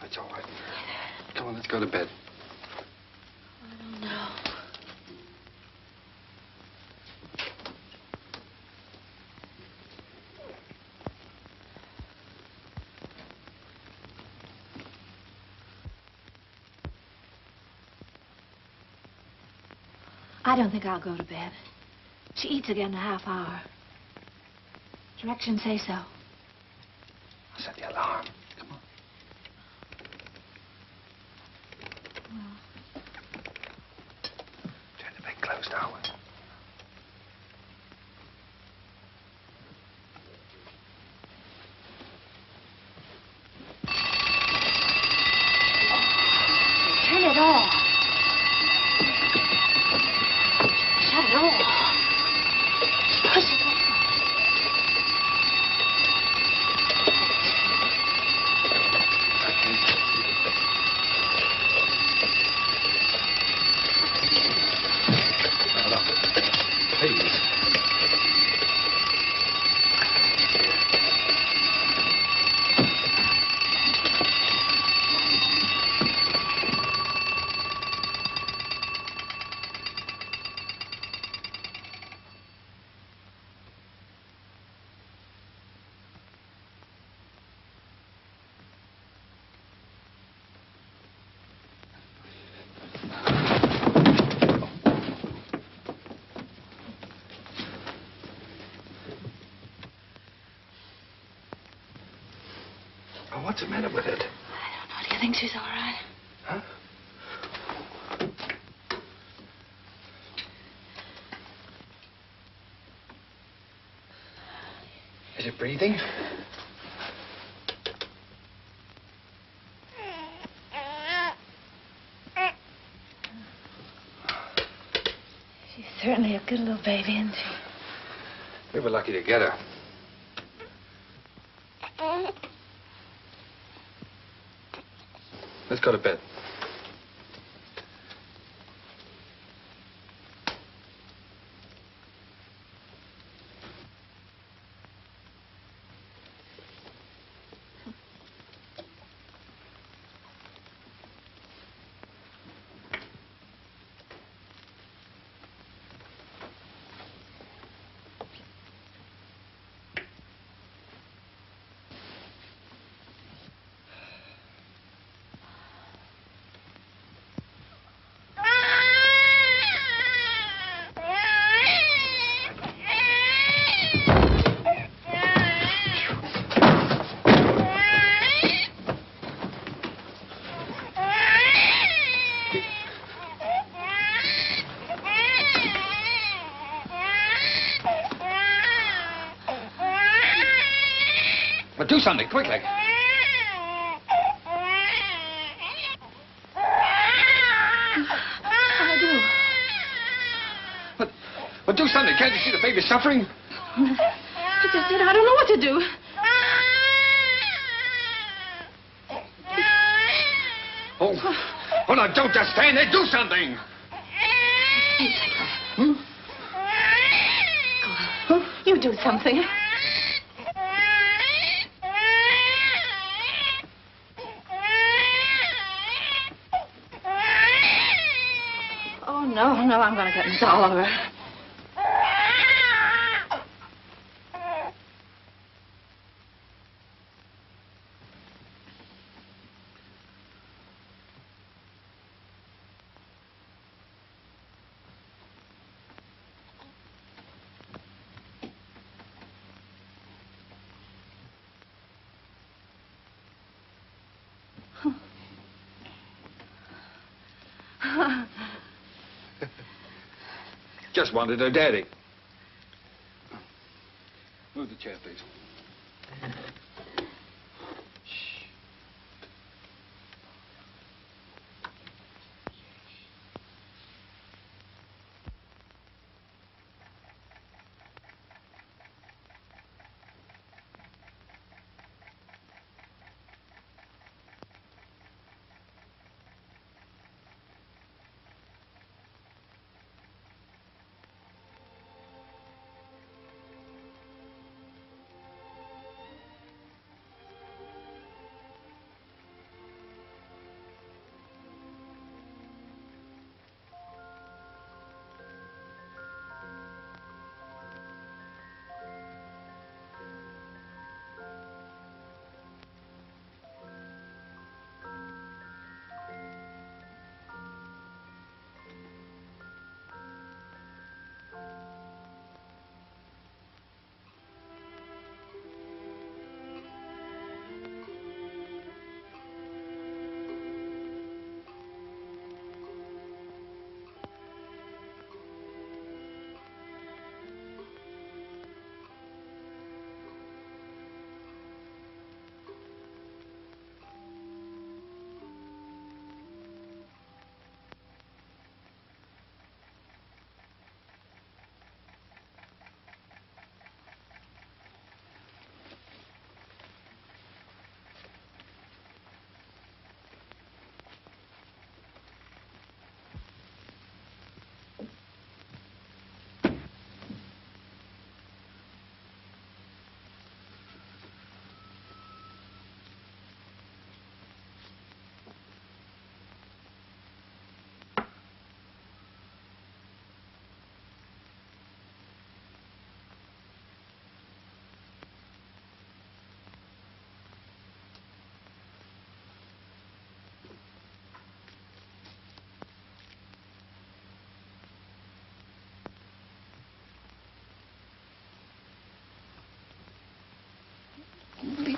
It's all right. Come on, let's go to bed. I don't know. I don't think I'll go to bed. She eats again in a half hour. Directions say so. I'll set the alarm. Come on. Turn the bed closed, Howard. door. Shut it off. Push it off. Please. Oh, what's the matter with it? I don't know. Do you think she's all right? Huh? Is it breathing? She's certainly a good little baby, isn't she? We were lucky to get her. Let's go to bed. But do something, quickly. I do. But do something. Can't you see the baby's suffering? I just said I don't know what to do. Oh, now, don't just stand there. Do something. Hmm? Go on. You do something. Oh, no, I'm going to get Miss Oliver. Just wanted her daddy. Move the chair, please.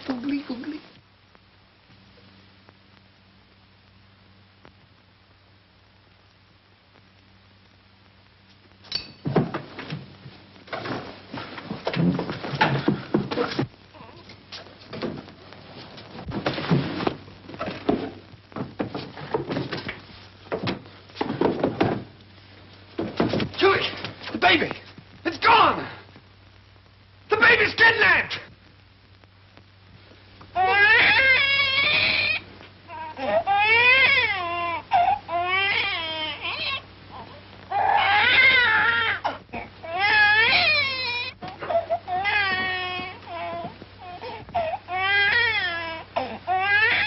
Oogly, oogly. Julie, the baby! It's gone! The baby's kidnapped!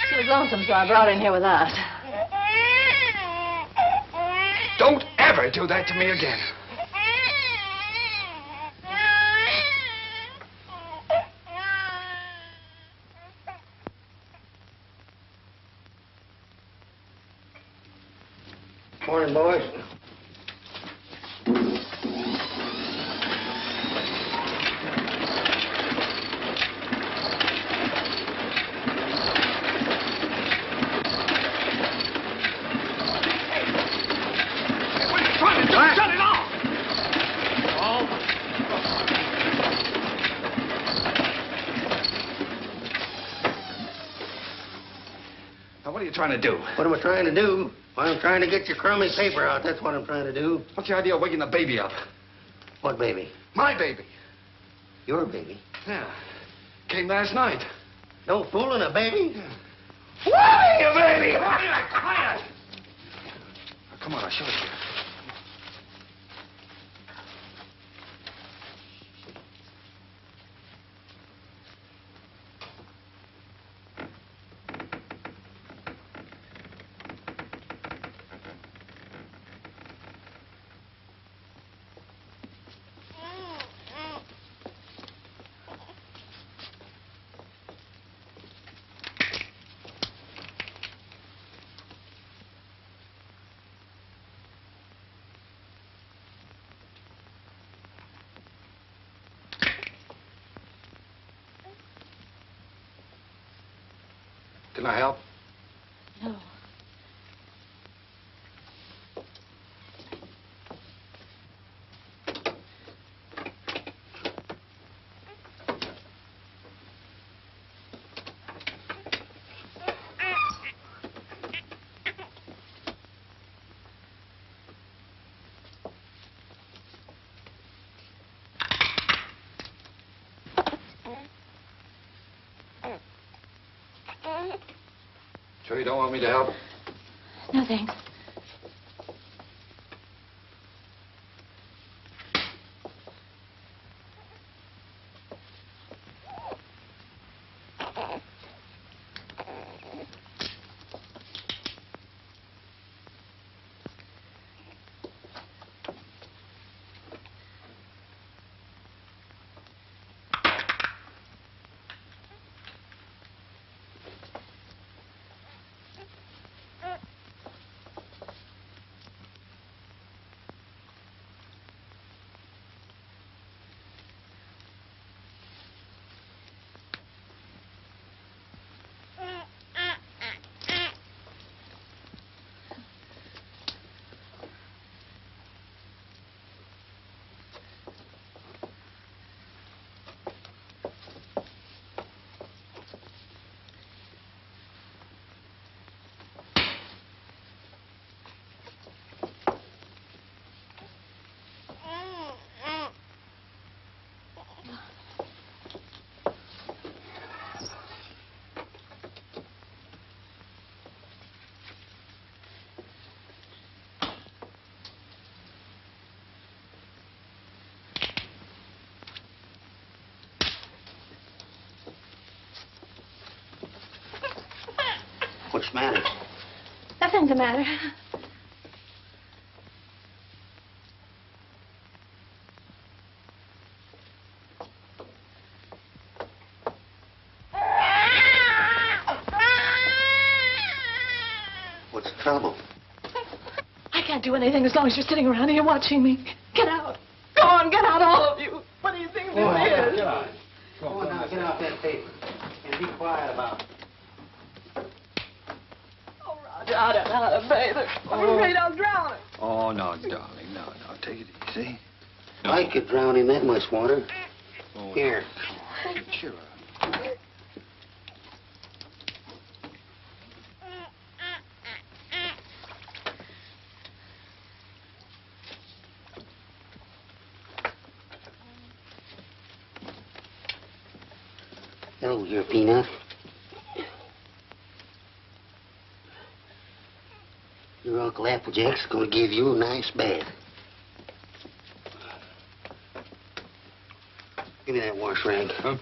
She was lonesome, so I brought her in here with us. Don't ever do that to me again. Morning, boys. What are you trying to do? Shut it off! Now, what are you trying to do? What am I trying to do? Well, I'm trying to get your crummy paper out. That's what I'm trying to do. What's your idea of waking the baby up? What baby? My baby. Your baby? Yeah. Came last night. No fooling a baby? Why, you baby? Quiet! Now, come on, I'll show it to you. Can I help? No. Sure you don't want me to help? No, thanks. What's the matter? Nothing's the matter. What's the trouble? I can't do anything as long as you're sitting around here watching me. Get out. Go on, get out, all of you. What do you think this is? Get out. Go on now, get out that paper. Get Be quiet about it. Oh, Roger, I don't know how to bathe her. I'm afraid I'll drown her. Oh, no, darling. No. Take it easy. No. I could drown in that much water. Oh, Here. Cheer up. Hello, dear Peanut. Your Uncle Applejack's gonna give you a nice bath. Give me that wash rag. Huh?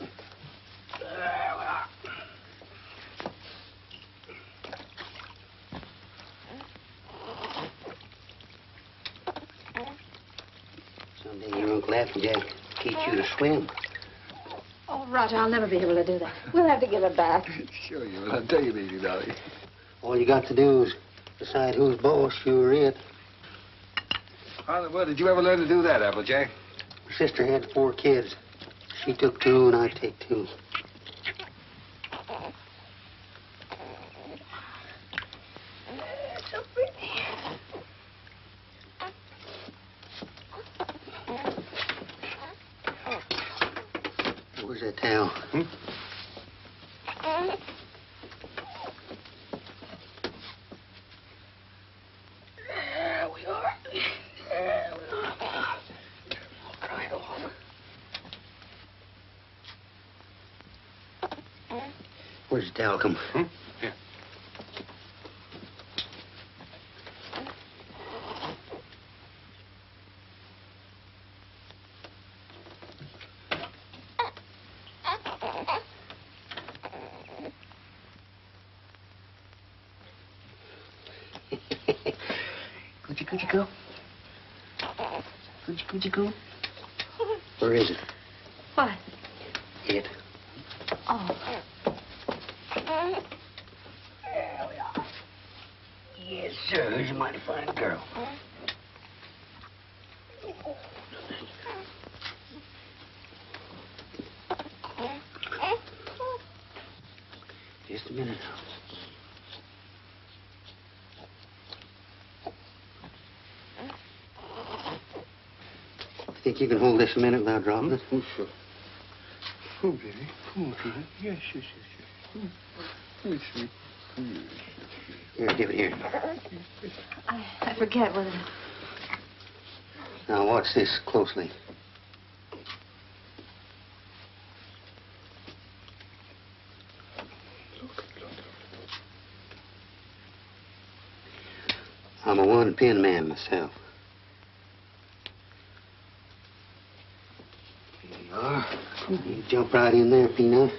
Someday your Uncle Applejack teach you to swim. Oh, Roger, I'll never be able to do that. We'll have to give it back. Sure you will. I'll tell you, baby, darling. All you got to do is decide who's boss, you or it. Well, did you ever learn to do that, Applejack? My sister had 4 kids. She took 2, and I take 2. So pretty. Where's that towel? There we are. There we are. I'll dry it off. Where's the towel come? Here. Coochie coo. Coochie coo. Where is it? What? It. Oh. There we are. Yes, sir. He's a mighty fine girl. Just a minute now. Think you can hold this a minute without dropping it? Oh, sure. Oh, baby. Come on, Peanut. Yes. Yes. Here, give it here. I forget what it... Now, watch this closely. I'm a one-pin man myself. Here you are. You jump right in there, Peanut.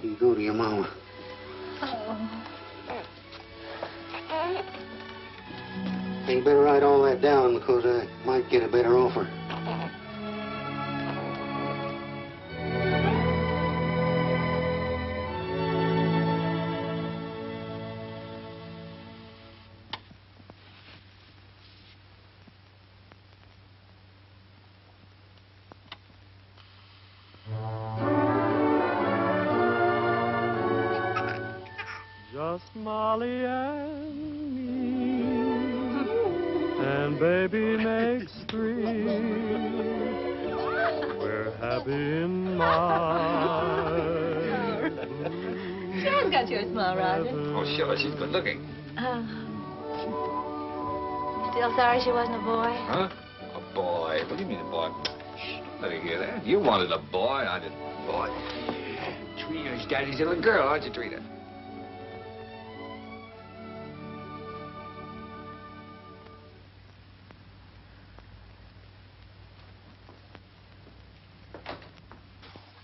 You go to your mama. You better write all that down because I might get a better offer. Just Molly and me, and baby makes 3. We're happy in my She has got your smile, Roger. Oh, sure. She's good looking. Still sorry she wasn't a boy? Huh? A boy? What do you mean a boy? Shh, don't let her hear that. You wanted a boy. I didn't. Boy. Trina's daddy's little girl, aren't you, Trina?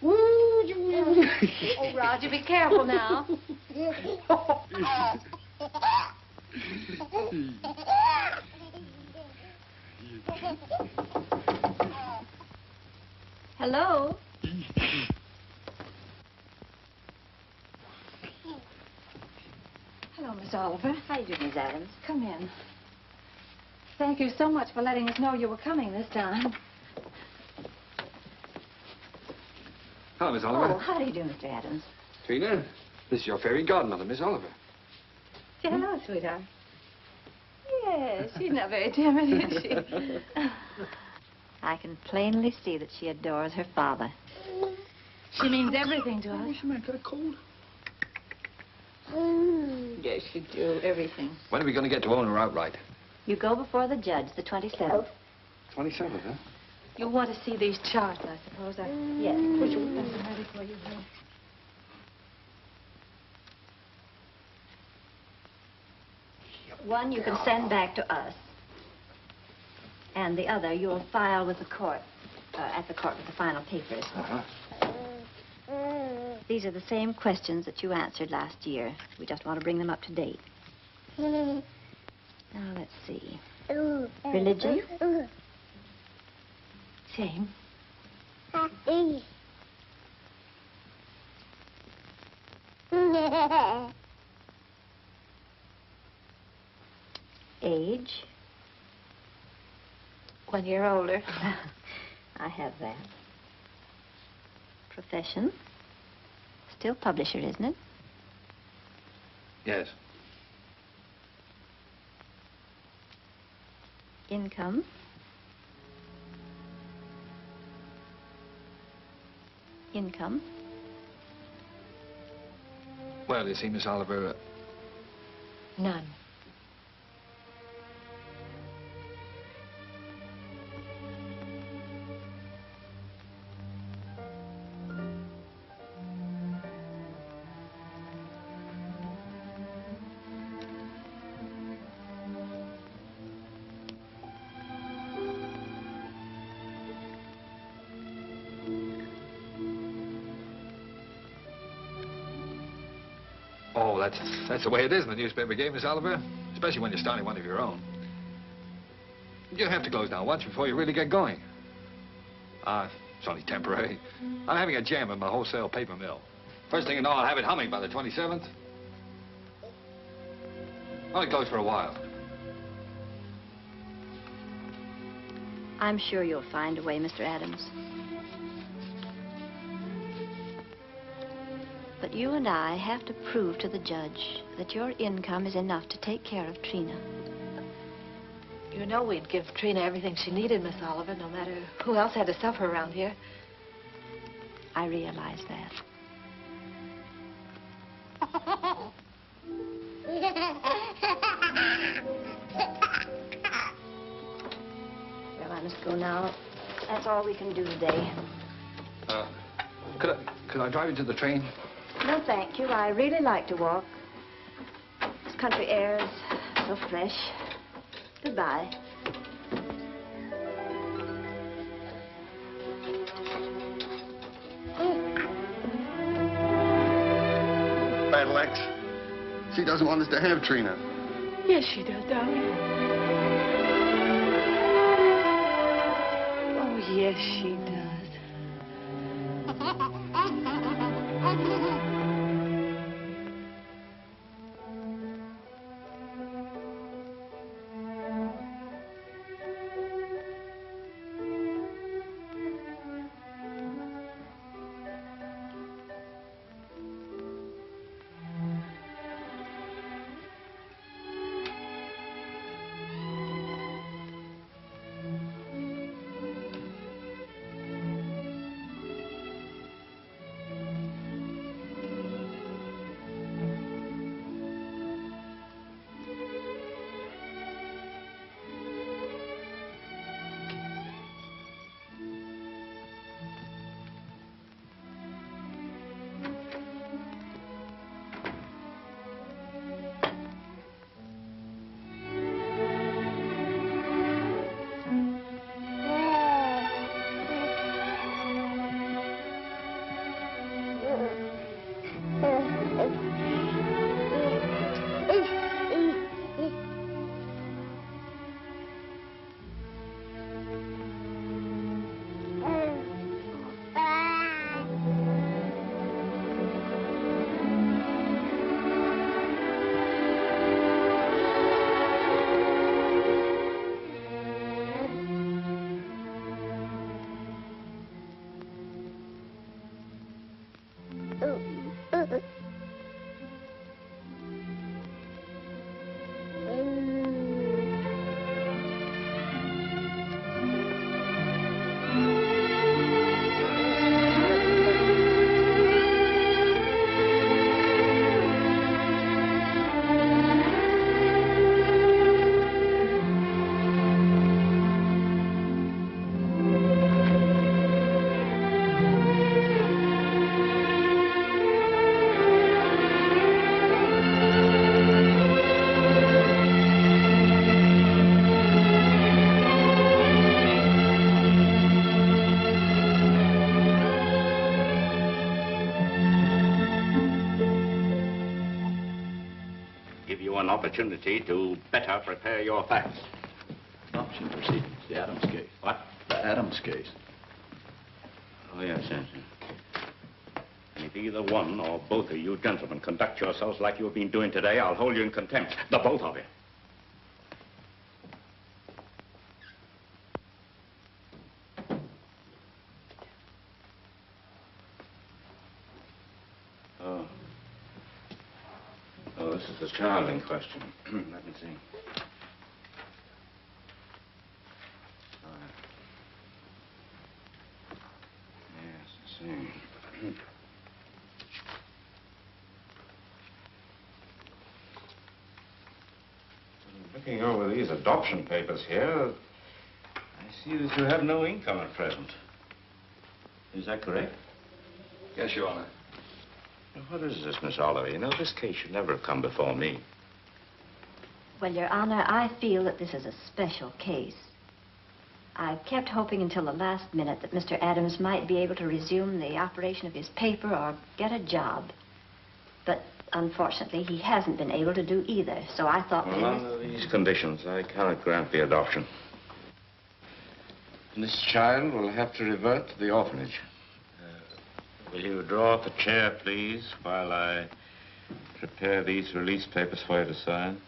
Oh, Roger, be careful now. Hello? Hello, Miss Oliver. How you doing, Miss Adams? Come in. Thank you so much for letting us know you were coming this time. Hello, Miss Oliver. Oh, how do you do, Mr. Adams? Trina, this is your fairy godmother, Miss Oliver. Say hello, sweetheart. Yes, she's not very timid, is she? I can plainly see that she adores her father. She means everything to us. What's the matter? Got a cold? Yes, she do. Everything. When are we going to get to own her outright? You go before the judge, the 27th. 27th, huh? You'll want to see these charts, I suppose. Yes. Would you get them ready for you, honey? One you can send back to us. And the other you'll file with the court, at the court with the final papers. Uh-huh. These are the same questions that you answered last year. We just want to bring them up to date. Now, let's see. Religion? Same. Age? 1 year older. I have that. Profession? Still publisher, isn't it? Yes. Income? Income? Well, you see, Miss Oliver, None. oh, that's the way it is in the newspaper game, Miss Oliver. Especially when you're starting one of your own. You have to close down once before you really get going. It's only temporary. I'm having a jam in my wholesale paper mill. First thing you know, I'll have it humming by the 27th. Only closed for a while. I'm sure you'll find a way, Mr. Adams. But you and I have to prove to the judge that your income is enough to take care of Trina. You know we'd give Trina everything she needed, Miss Oliver, no matter who else had to suffer around here. I realize that. Well, I must go now. That's all we can do today. Could I drive you to the train? No, thank you. I really like to walk. This country air is so fresh. Goodbye. Battle Axe. She doesn't want us to have Trina. Yes, she does, darling. Oh, yes, she does. give you an opportunity to better prepare your facts. Adoption proceedings, the Adams case. What? The Adams case. Oh, yes, yes. And if either one or both of you gentlemen conduct yourselves like you've been doing today, I'll hold you in contempt. The both of you. Oh, this is the child in question. Let me see. Yes, I see. Looking over these adoption papers here, I see that you have no income at present. Is that correct? Yes, Your Honor. What is this, Miss Oliver? You know, this case should never have come before me. Well, Your Honor, I feel that this is a special case. I kept hoping until the last minute that Mr. Adams might be able to resume the operation of his paper or get a job. But unfortunately, he hasn't been able to do either, so I thought... Well, under these conditions, I cannot grant the adoption. This child will have to revert to the orphanage. Will you draw up a chair, please, while I prepare these release papers for you to sign?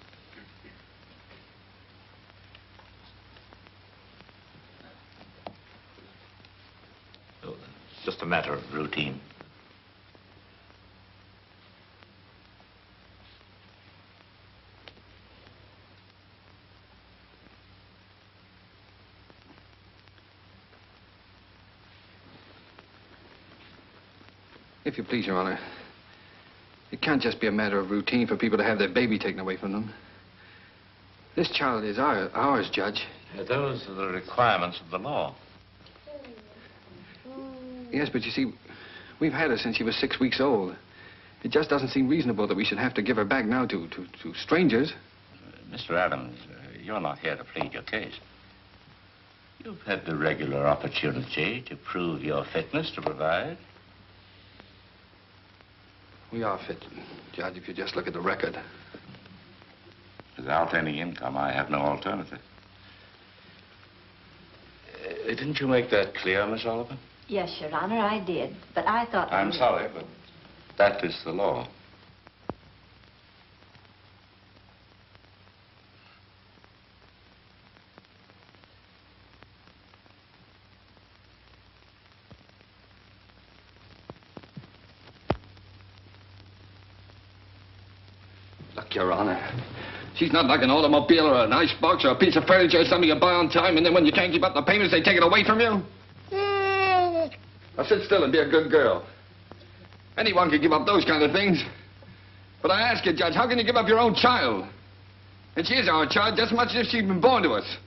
Oh, it's just a matter of routine. If you please, Your Honor, it can't just be a matter of routine for people to have their baby taken away from them. This child is ours, Judge. Those are the requirements of the law. Yes, but you see, we've had her since she was 6 weeks old. It just doesn't seem reasonable that we should have to give her back now to strangers. Mr. Adams, you're not here to plead your case. You've had the regular opportunity to prove your fitness to provide. We are fit, Judge, if you just look at the record. Without any income, I have no alternative. Didn't you make that clear, Miss Oliver? Yes, Your Honor, I did. But I thought... I'm sorry, but that is the law. Look, Your Honor, she's not like an automobile or an icebox or a piece of furniture or something you buy on time, and then when you can't keep up the payments, they take it away from you. Now sit still and be a good girl. Anyone can give up those kind of things. But I ask you, Judge, how can you give up your own child? And she is our child just as much as if she'd been born to us.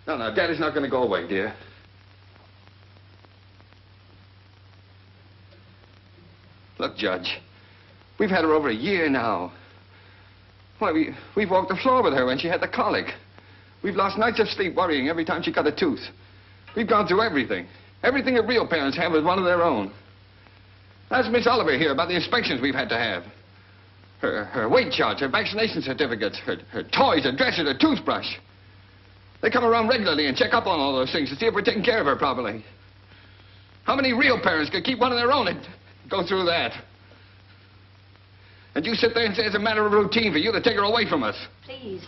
No, Daddy's not going to go away, dear. Look, Judge, we've had her over a year now. Why, we've walked the floor with her when she had the colic. We've lost nights of sleep worrying every time she cut a tooth. We've gone through everything. Everything that real parents have with one of their own. Ask Miss Oliver here about the inspections we've had to have. Her weight charts, her vaccination certificates, her toys, her dresser, her toothbrush. They come around regularly and check up on all those things to see if we're taking care of her properly. How many real parents could keep one of their own and go through that? And you sit there and say it's a matter of routine for you to take her away from us. Please,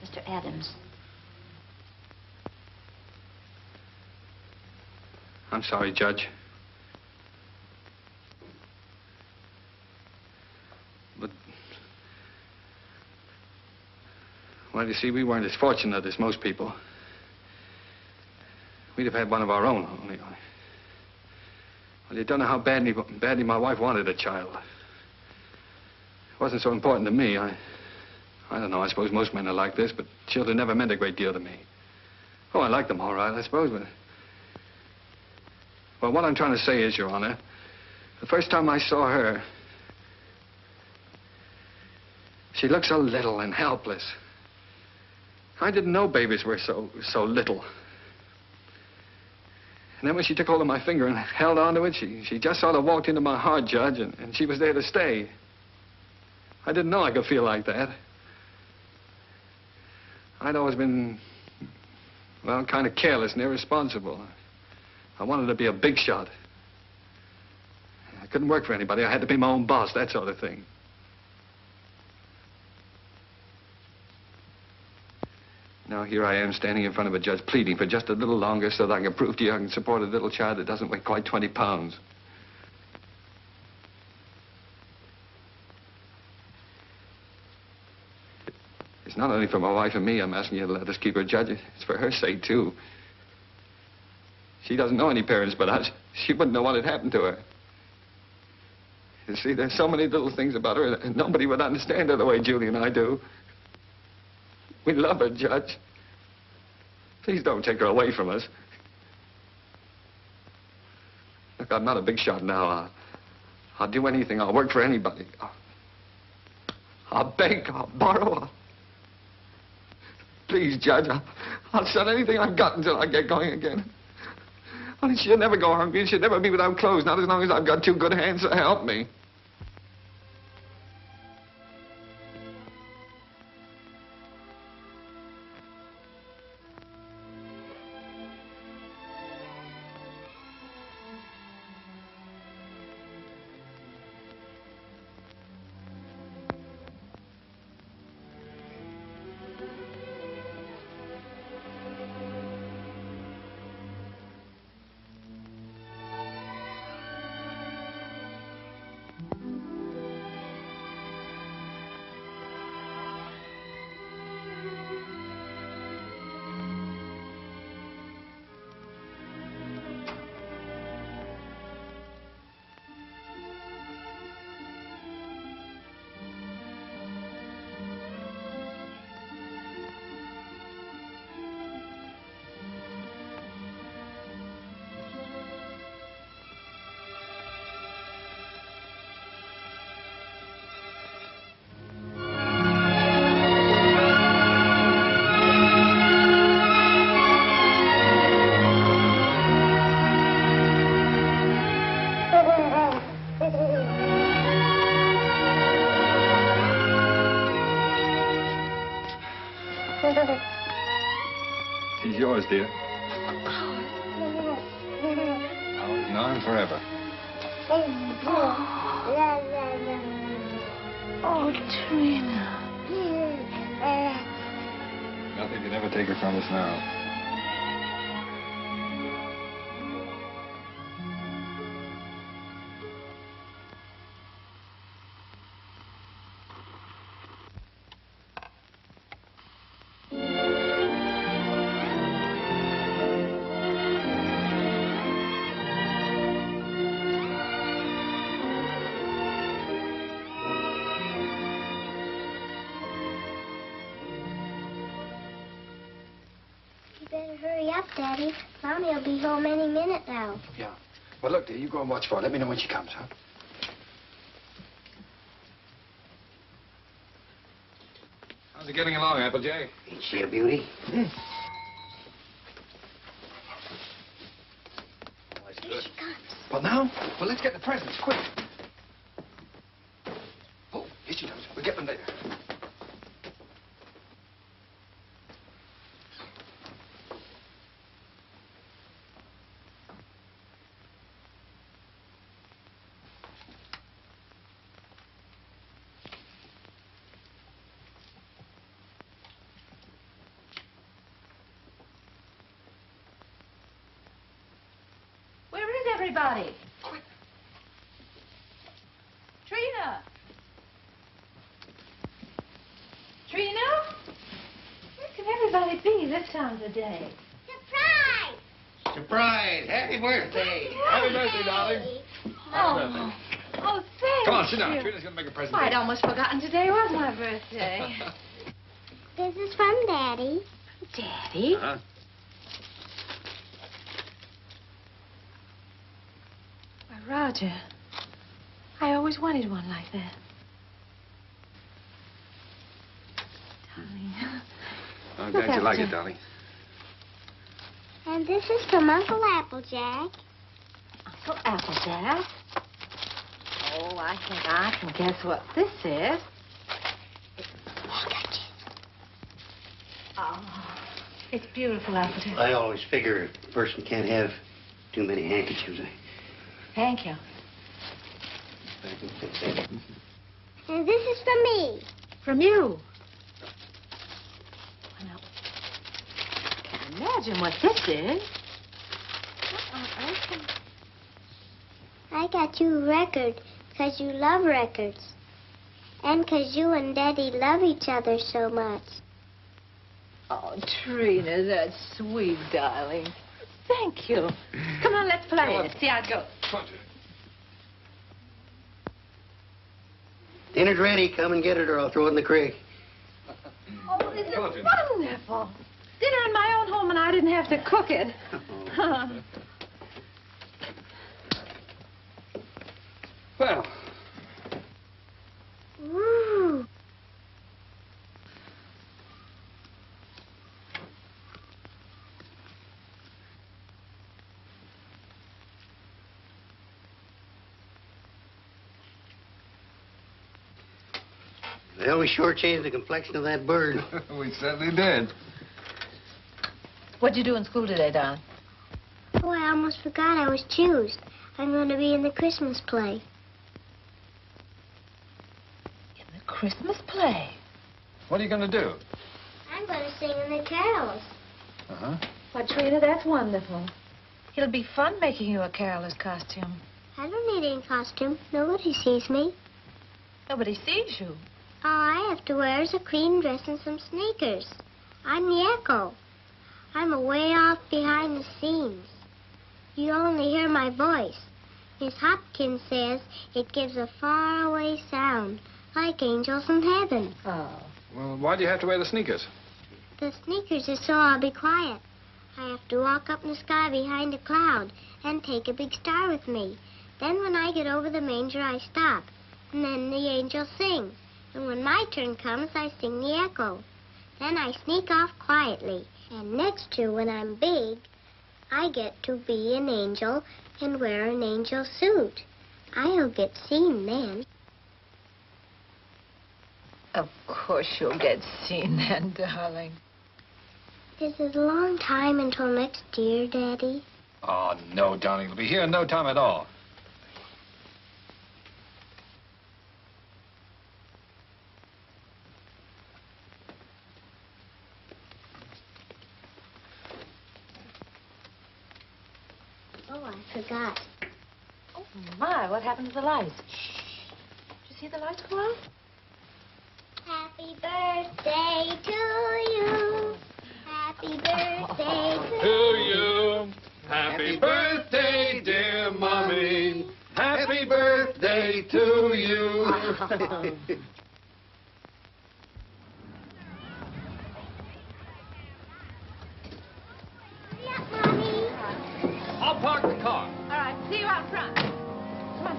Mr. Adams. I'm sorry, Judge. But, well, you see, we weren't as fortunate as most people. We'd have had one of our own, only. Well, you don't know how badly my wife wanted a child. It wasn't so important to me. I don't know, I suppose most men are like this, but children never meant a great deal to me. Oh, I liked them all right, I suppose, but... Well, what I'm trying to say is, Your Honor, the first time I saw her, she looked so little and helpless. I didn't know babies were so little. And then when she took hold of my finger and held onto it, she just sort of walked into my heart, Judge, and she was there to stay. I didn't know I could feel like that. I'd always been, well, kind of careless and irresponsible. I wanted to be a big shot. I couldn't work for anybody. I had to be my own boss, that sort of thing. Now here I am standing in front of a judge pleading for just a little longer so that I can prove to you I can support a little child that doesn't weigh quite 20 pounds. It's not only for my wife and me I'm asking you to let us keep her judge. It's for her sake, too. She doesn't know any parents but us. She wouldn't know what had happened to her. You see, there's so many little things about her that nobody would understand her the way Julie and I do. We love her, Judge. Please don't take her away from us. Look, I'm not a big shot now. I'll do anything. I'll work for anybody. I'll beg. I'll borrow. Please, Judge, I'll sell anything I've got until I get going again. Only she'll never go hungry and she'll never be without clothes, not as long as I've got two good hands to help me. He's yours, dear. Ours now and forever. Oh, Trina. Nothing can ever take her from us now. Daddy, Mommy will be home any minute now. Yeah. Well, look, dear, you go and watch for her. Let me know when she comes, huh? How's it getting along, Applejack? Ain't she a beauty? Hmm. Here she comes. Well, now? Well, let's get the presents, quick. Oh, here she comes. We'll get them later. Everybody. Quick. Trina. Trina? Where can everybody be this time of day? Surprise! Surprise! Happy birthday! Happy birthday, darling. Oh, oh, thank Come on, sit down. you. Trina's going to make a present. Why, I'd almost forgotten today was my birthday. This is from Daddy. Daddy? Uh-huh. Roger, I always wanted one like that. Darling. I'm glad you like it, darling. And this is from Uncle Applejack. Uncle Applejack? Oh, I think I can guess what this is. Oh, it's beautiful, Alfred. I always figure a person can't have too many handkerchiefs. Thank you. And this is for me. From you. Now, I can't imagine what this is. I got you a record because you love records. And because you and Daddy love each other so much. Oh, Trina, that's sweet, darling. Thank you. Come on, let's play it. See how it goes. Dinner's ready. Come and get it or I'll throw it in the creek. Oh, this is wonderful. Dinner in my own home and I didn't have to cook it. Well. Woo. Well, we sure changed the complexion of that bird. We certainly did. What'd you do in school today, Don? Oh, I almost forgot I was choosed. I'm going to be in the Christmas play. In the Christmas play? What are you going to do? I'm going to sing in the carols. Uh-huh. Why, Trina, that's wonderful. It'll be fun making you a caroler's costume. I don't need any costume. Nobody sees me. Nobody sees you. All I have to wear is a clean dress and some sneakers. I'm the echo. I'm away off behind the scenes. You only hear my voice. Miss Hopkins says it gives a faraway sound, like angels in heaven. Oh. Well, why do you have to wear the sneakers? The sneakers is so I'll be quiet. I have to walk up in the sky behind a cloud and take a big star with me. Then when I get over the manger, I stop. And then the angels sing. And when my turn comes, I sing the echo. Then I sneak off quietly. And next year, when I'm big, I get to be an angel and wear an angel suit. I'll get seen then. Of course you'll get seen then, darling. Is it a long time until next year, Daddy? Oh, no, darling. It'll be here in no time at all. Oh, I forgot. Oh, my, what happened to the lights? Did you see the lights go out? Happy birthday to you. Happy birthday To you. Happy birthday, dear Mommy. Happy birthday to you. I'll park the car. All right, see you out front. Come on.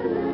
you.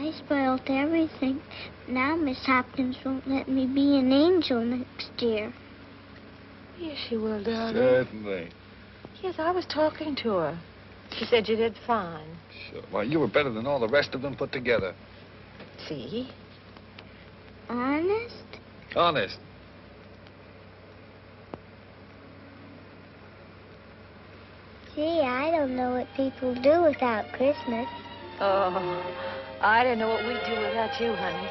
I spoiled everything. Now Miss Hopkins won't let me be an angel next year. Yes, she will, darling. Certainly. Yes, I was talking to her. She said you did fine. Sure. Why, you were better than all the rest of them put together. See? Honest? Honest. Gee, I don't know what people do without Christmas. Oh, I didn't know what we'd do without you, honey.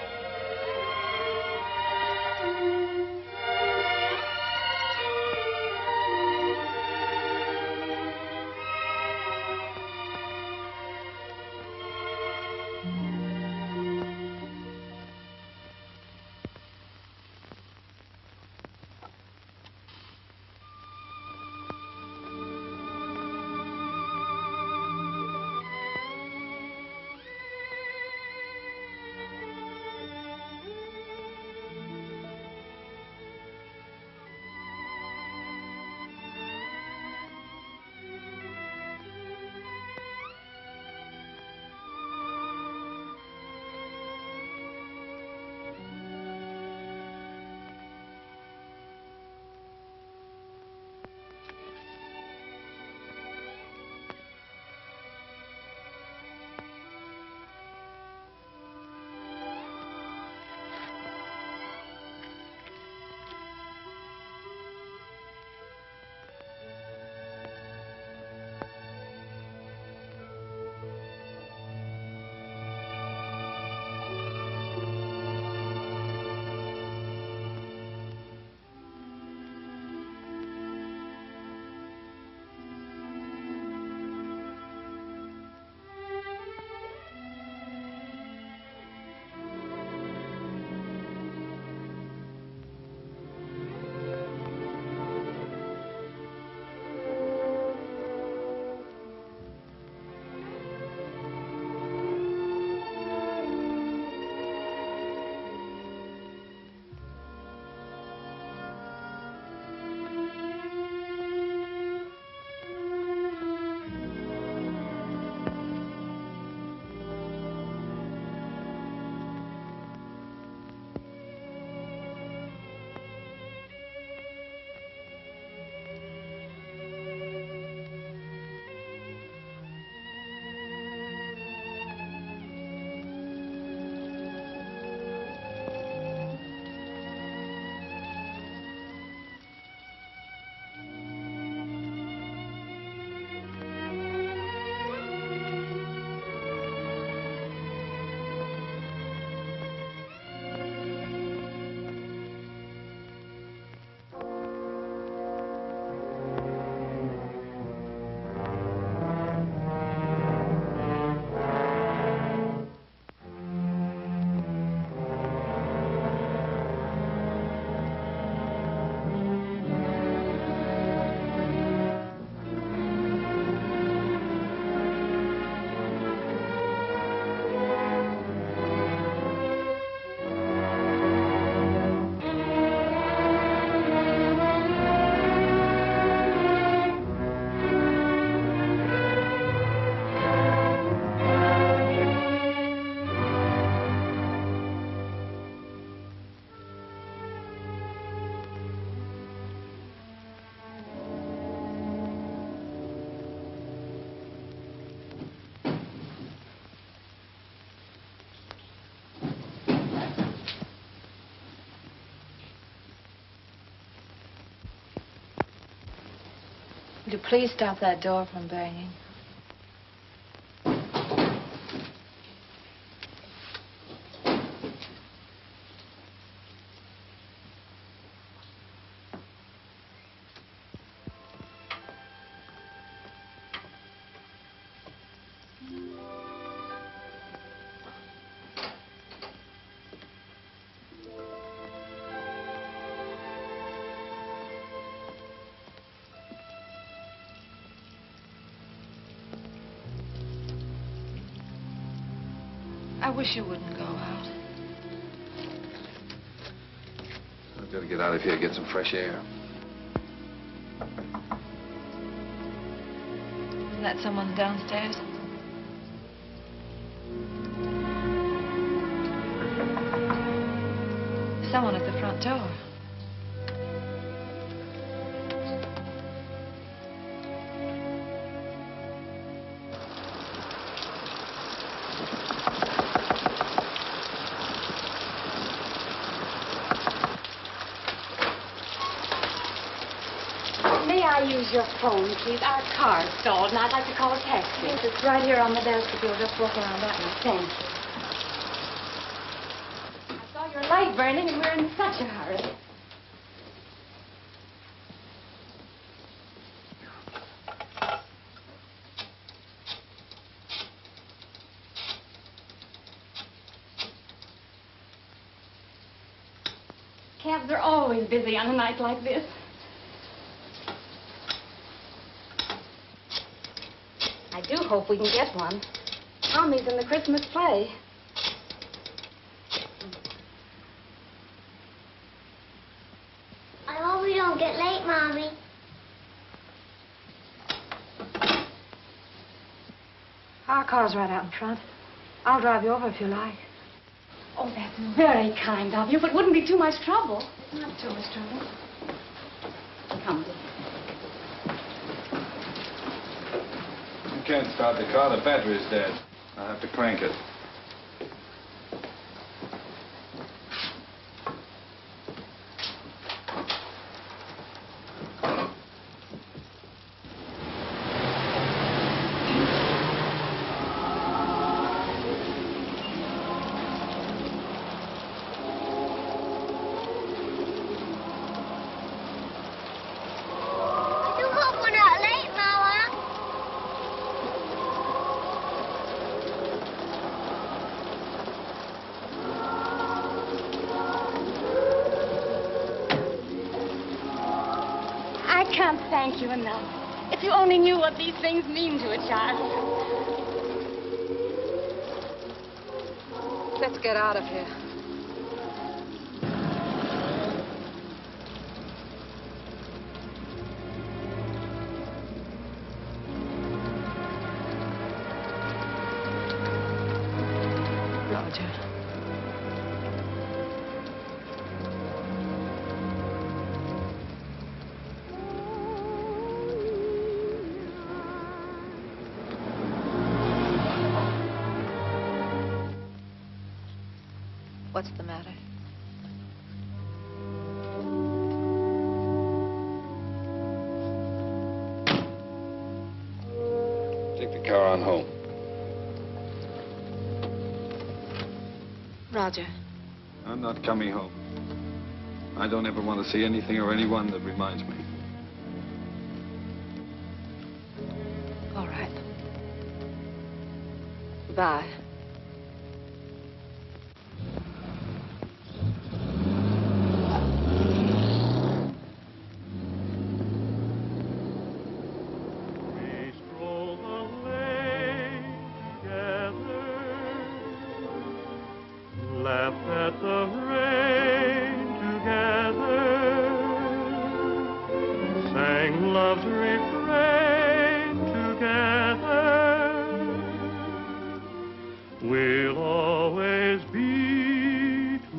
Would you please stop that door from banging? I wish you wouldn't go out. I've got to get out of here, get some fresh air. Isn't that someone downstairs? someone at the front door. May I use your phone, please? Our car's stalled, and I'd like to call a taxi. Yes, it's right here on the desk if you'll just walk around that way. Thank you. I saw your light burning, and we're in such a hurry. Cabs are always busy on a night like this. I do hope we can get one. Tommy's in the Christmas play. I hope we don't get late, Mommy. Our car's right out in front. I'll drive you over if you like. Oh, that's very kind of you, but wouldn't be too much trouble. It's not too much trouble. Come, dear. You can't start the car. The battery's dead. I'll have to crank it. I do hope we're not late, Mama. I can't thank you enough. If you only knew what these things mean to a child. Let's get out of here. Roger. What's the matter? Take the car on home. Roger. I'm not coming home. I don't ever want to see anything or anyone that reminds me. All right. Goodbye. We stroll the lane together, laughed at the rain together, sang love's refrain together. We'll always be together.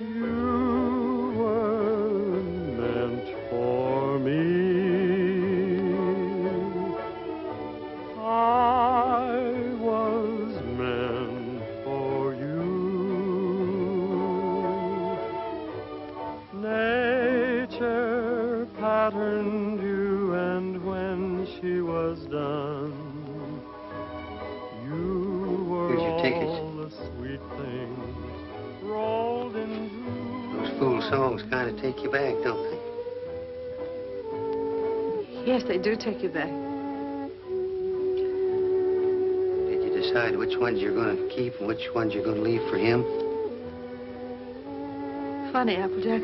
You were meant for me. I was meant for you. Nature patterned you, and when she was done, you were Here's your tickets. all the sweet things rolled into. Those fool songs kind of take you back, don't they? Yes, they do take you back. Did you decide which ones you're going to keep and which ones you're going to leave for him? Funny, Applejack.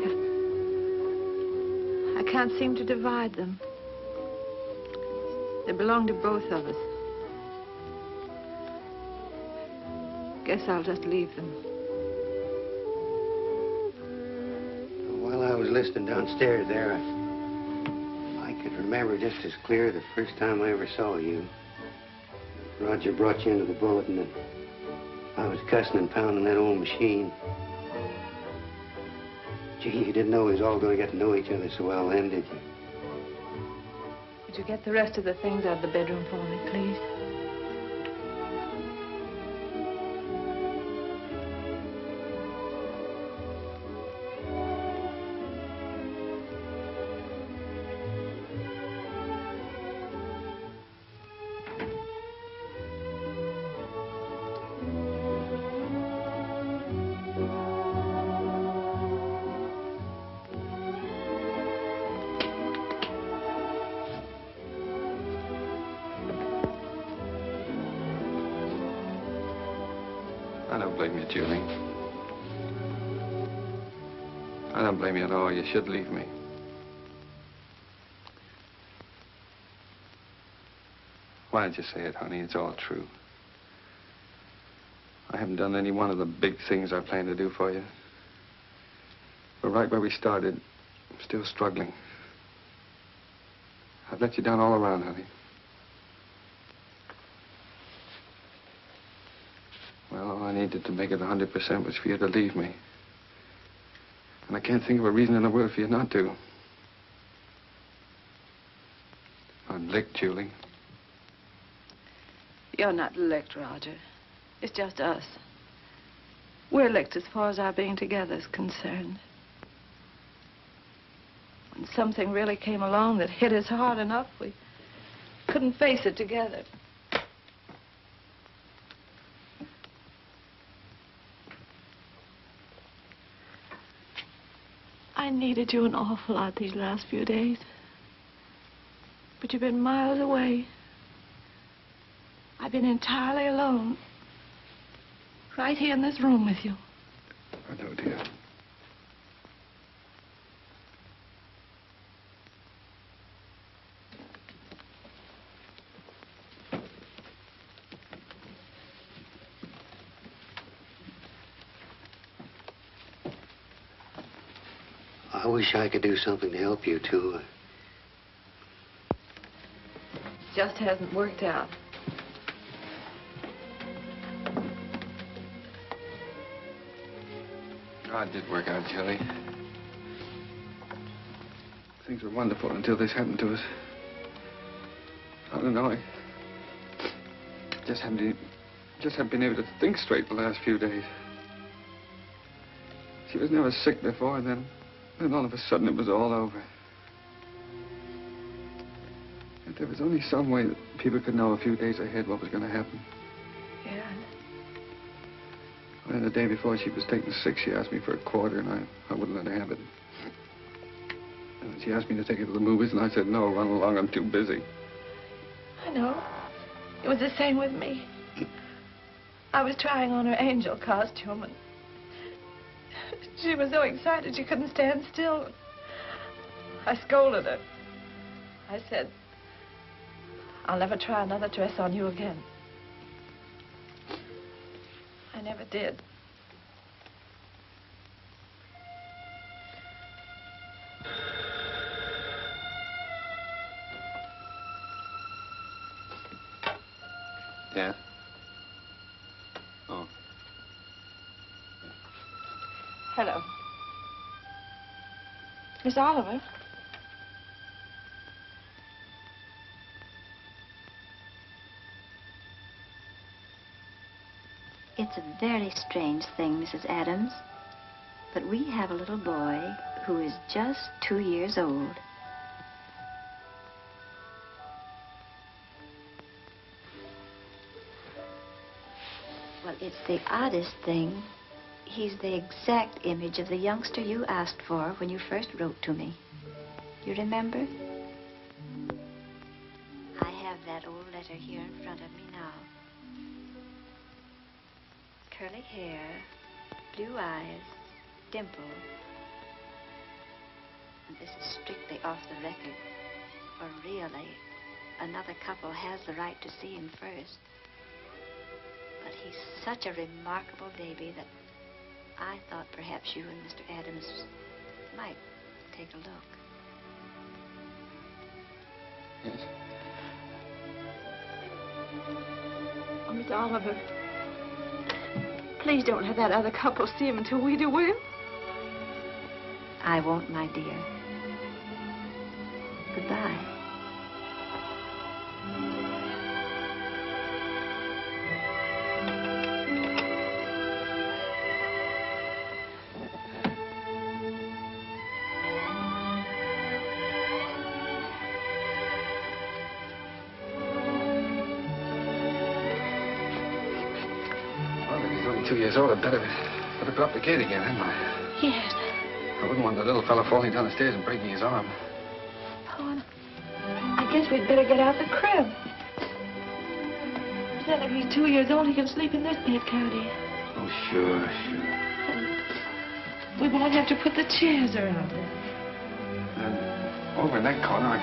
I can't seem to divide them. They belong to both of us. Guess I'll just leave them. While I was listening downstairs there, I could remember just as clear the first time I ever saw you. Roger brought you into the bulletin and I was cussing and pounding that old machine. Gee, you didn't know we was all going to get to know each other so well then, did you? Would you get the rest of the things out of the bedroom for me, please? I don't blame you, Julie. I don't blame you at all. You should leave me. Why did you say it, honey? It's all true. I haven't done any one of the big things I planned to do for you. But right where we started, I'm still struggling. I've let you down all around, honey. Well, all I needed to make it 100% was for you to leave me. And I can't think of a reason in the world for you not to. I'm licked, Julie. You're not licked, Roger. It's just us. We're licked as far as our being together is concerned. When something really came along that hit us hard enough, we couldn't face it together. I needed you an awful lot these last few days. But you've been miles away. I've been entirely alone. Right here in this room with you. I know, dear. I wish I could do something to help you, too. Just hasn't worked out. Oh, it did work out, Julie. Things were wonderful until this happened to us. I don't know. I just haven't been able to think straight the last few days. She was never sick before, and then all of a sudden it was all over. If there was only some way that people could know a few days ahead what was going to happen. Yeah. And the day before she was taken sick, she asked me for a quarter, and I wouldn't let her have it. And she asked me to take her to the movies, and I said, no, run along, I'm too busy. I know. It was the same with me. I was trying on her angel costume, and she was so excited she couldn't stand still. I scolded her. I said, I'll never try another dress on you again. I never did. Yeah? Oh. Hello. Miss Oliver? It's a very strange thing, Mrs. Adams, but we have a little boy who is just 2 years old. Well, it's the oddest thing. He's the exact image of the youngster you asked for when you first wrote to me. You remember? I have that old letter here in front of me now. Curly hair, blue eyes, dimple. And this is strictly off the record. For really, another couple has the right to see him first. But he's such a remarkable baby that I thought perhaps you and Mr. Adams might take a look. Yes? Oh, Miss Oliver, please don't have that other couple see him until we do, will you? I won't, my dear. Goodbye. Well, if he's only 2 years old, I'd better go up the gate again, hadn't I? Yes. I wouldn't want the little fellow falling down the stairs and breaking his arm. Oh, I guess we'd better get out the crib. Then if he's 2 years old, he can sleep in this bed, can't he? Oh, sure. We won't have to put the chairs around it. And over in that corner, I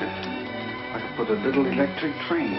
could put a little electric train.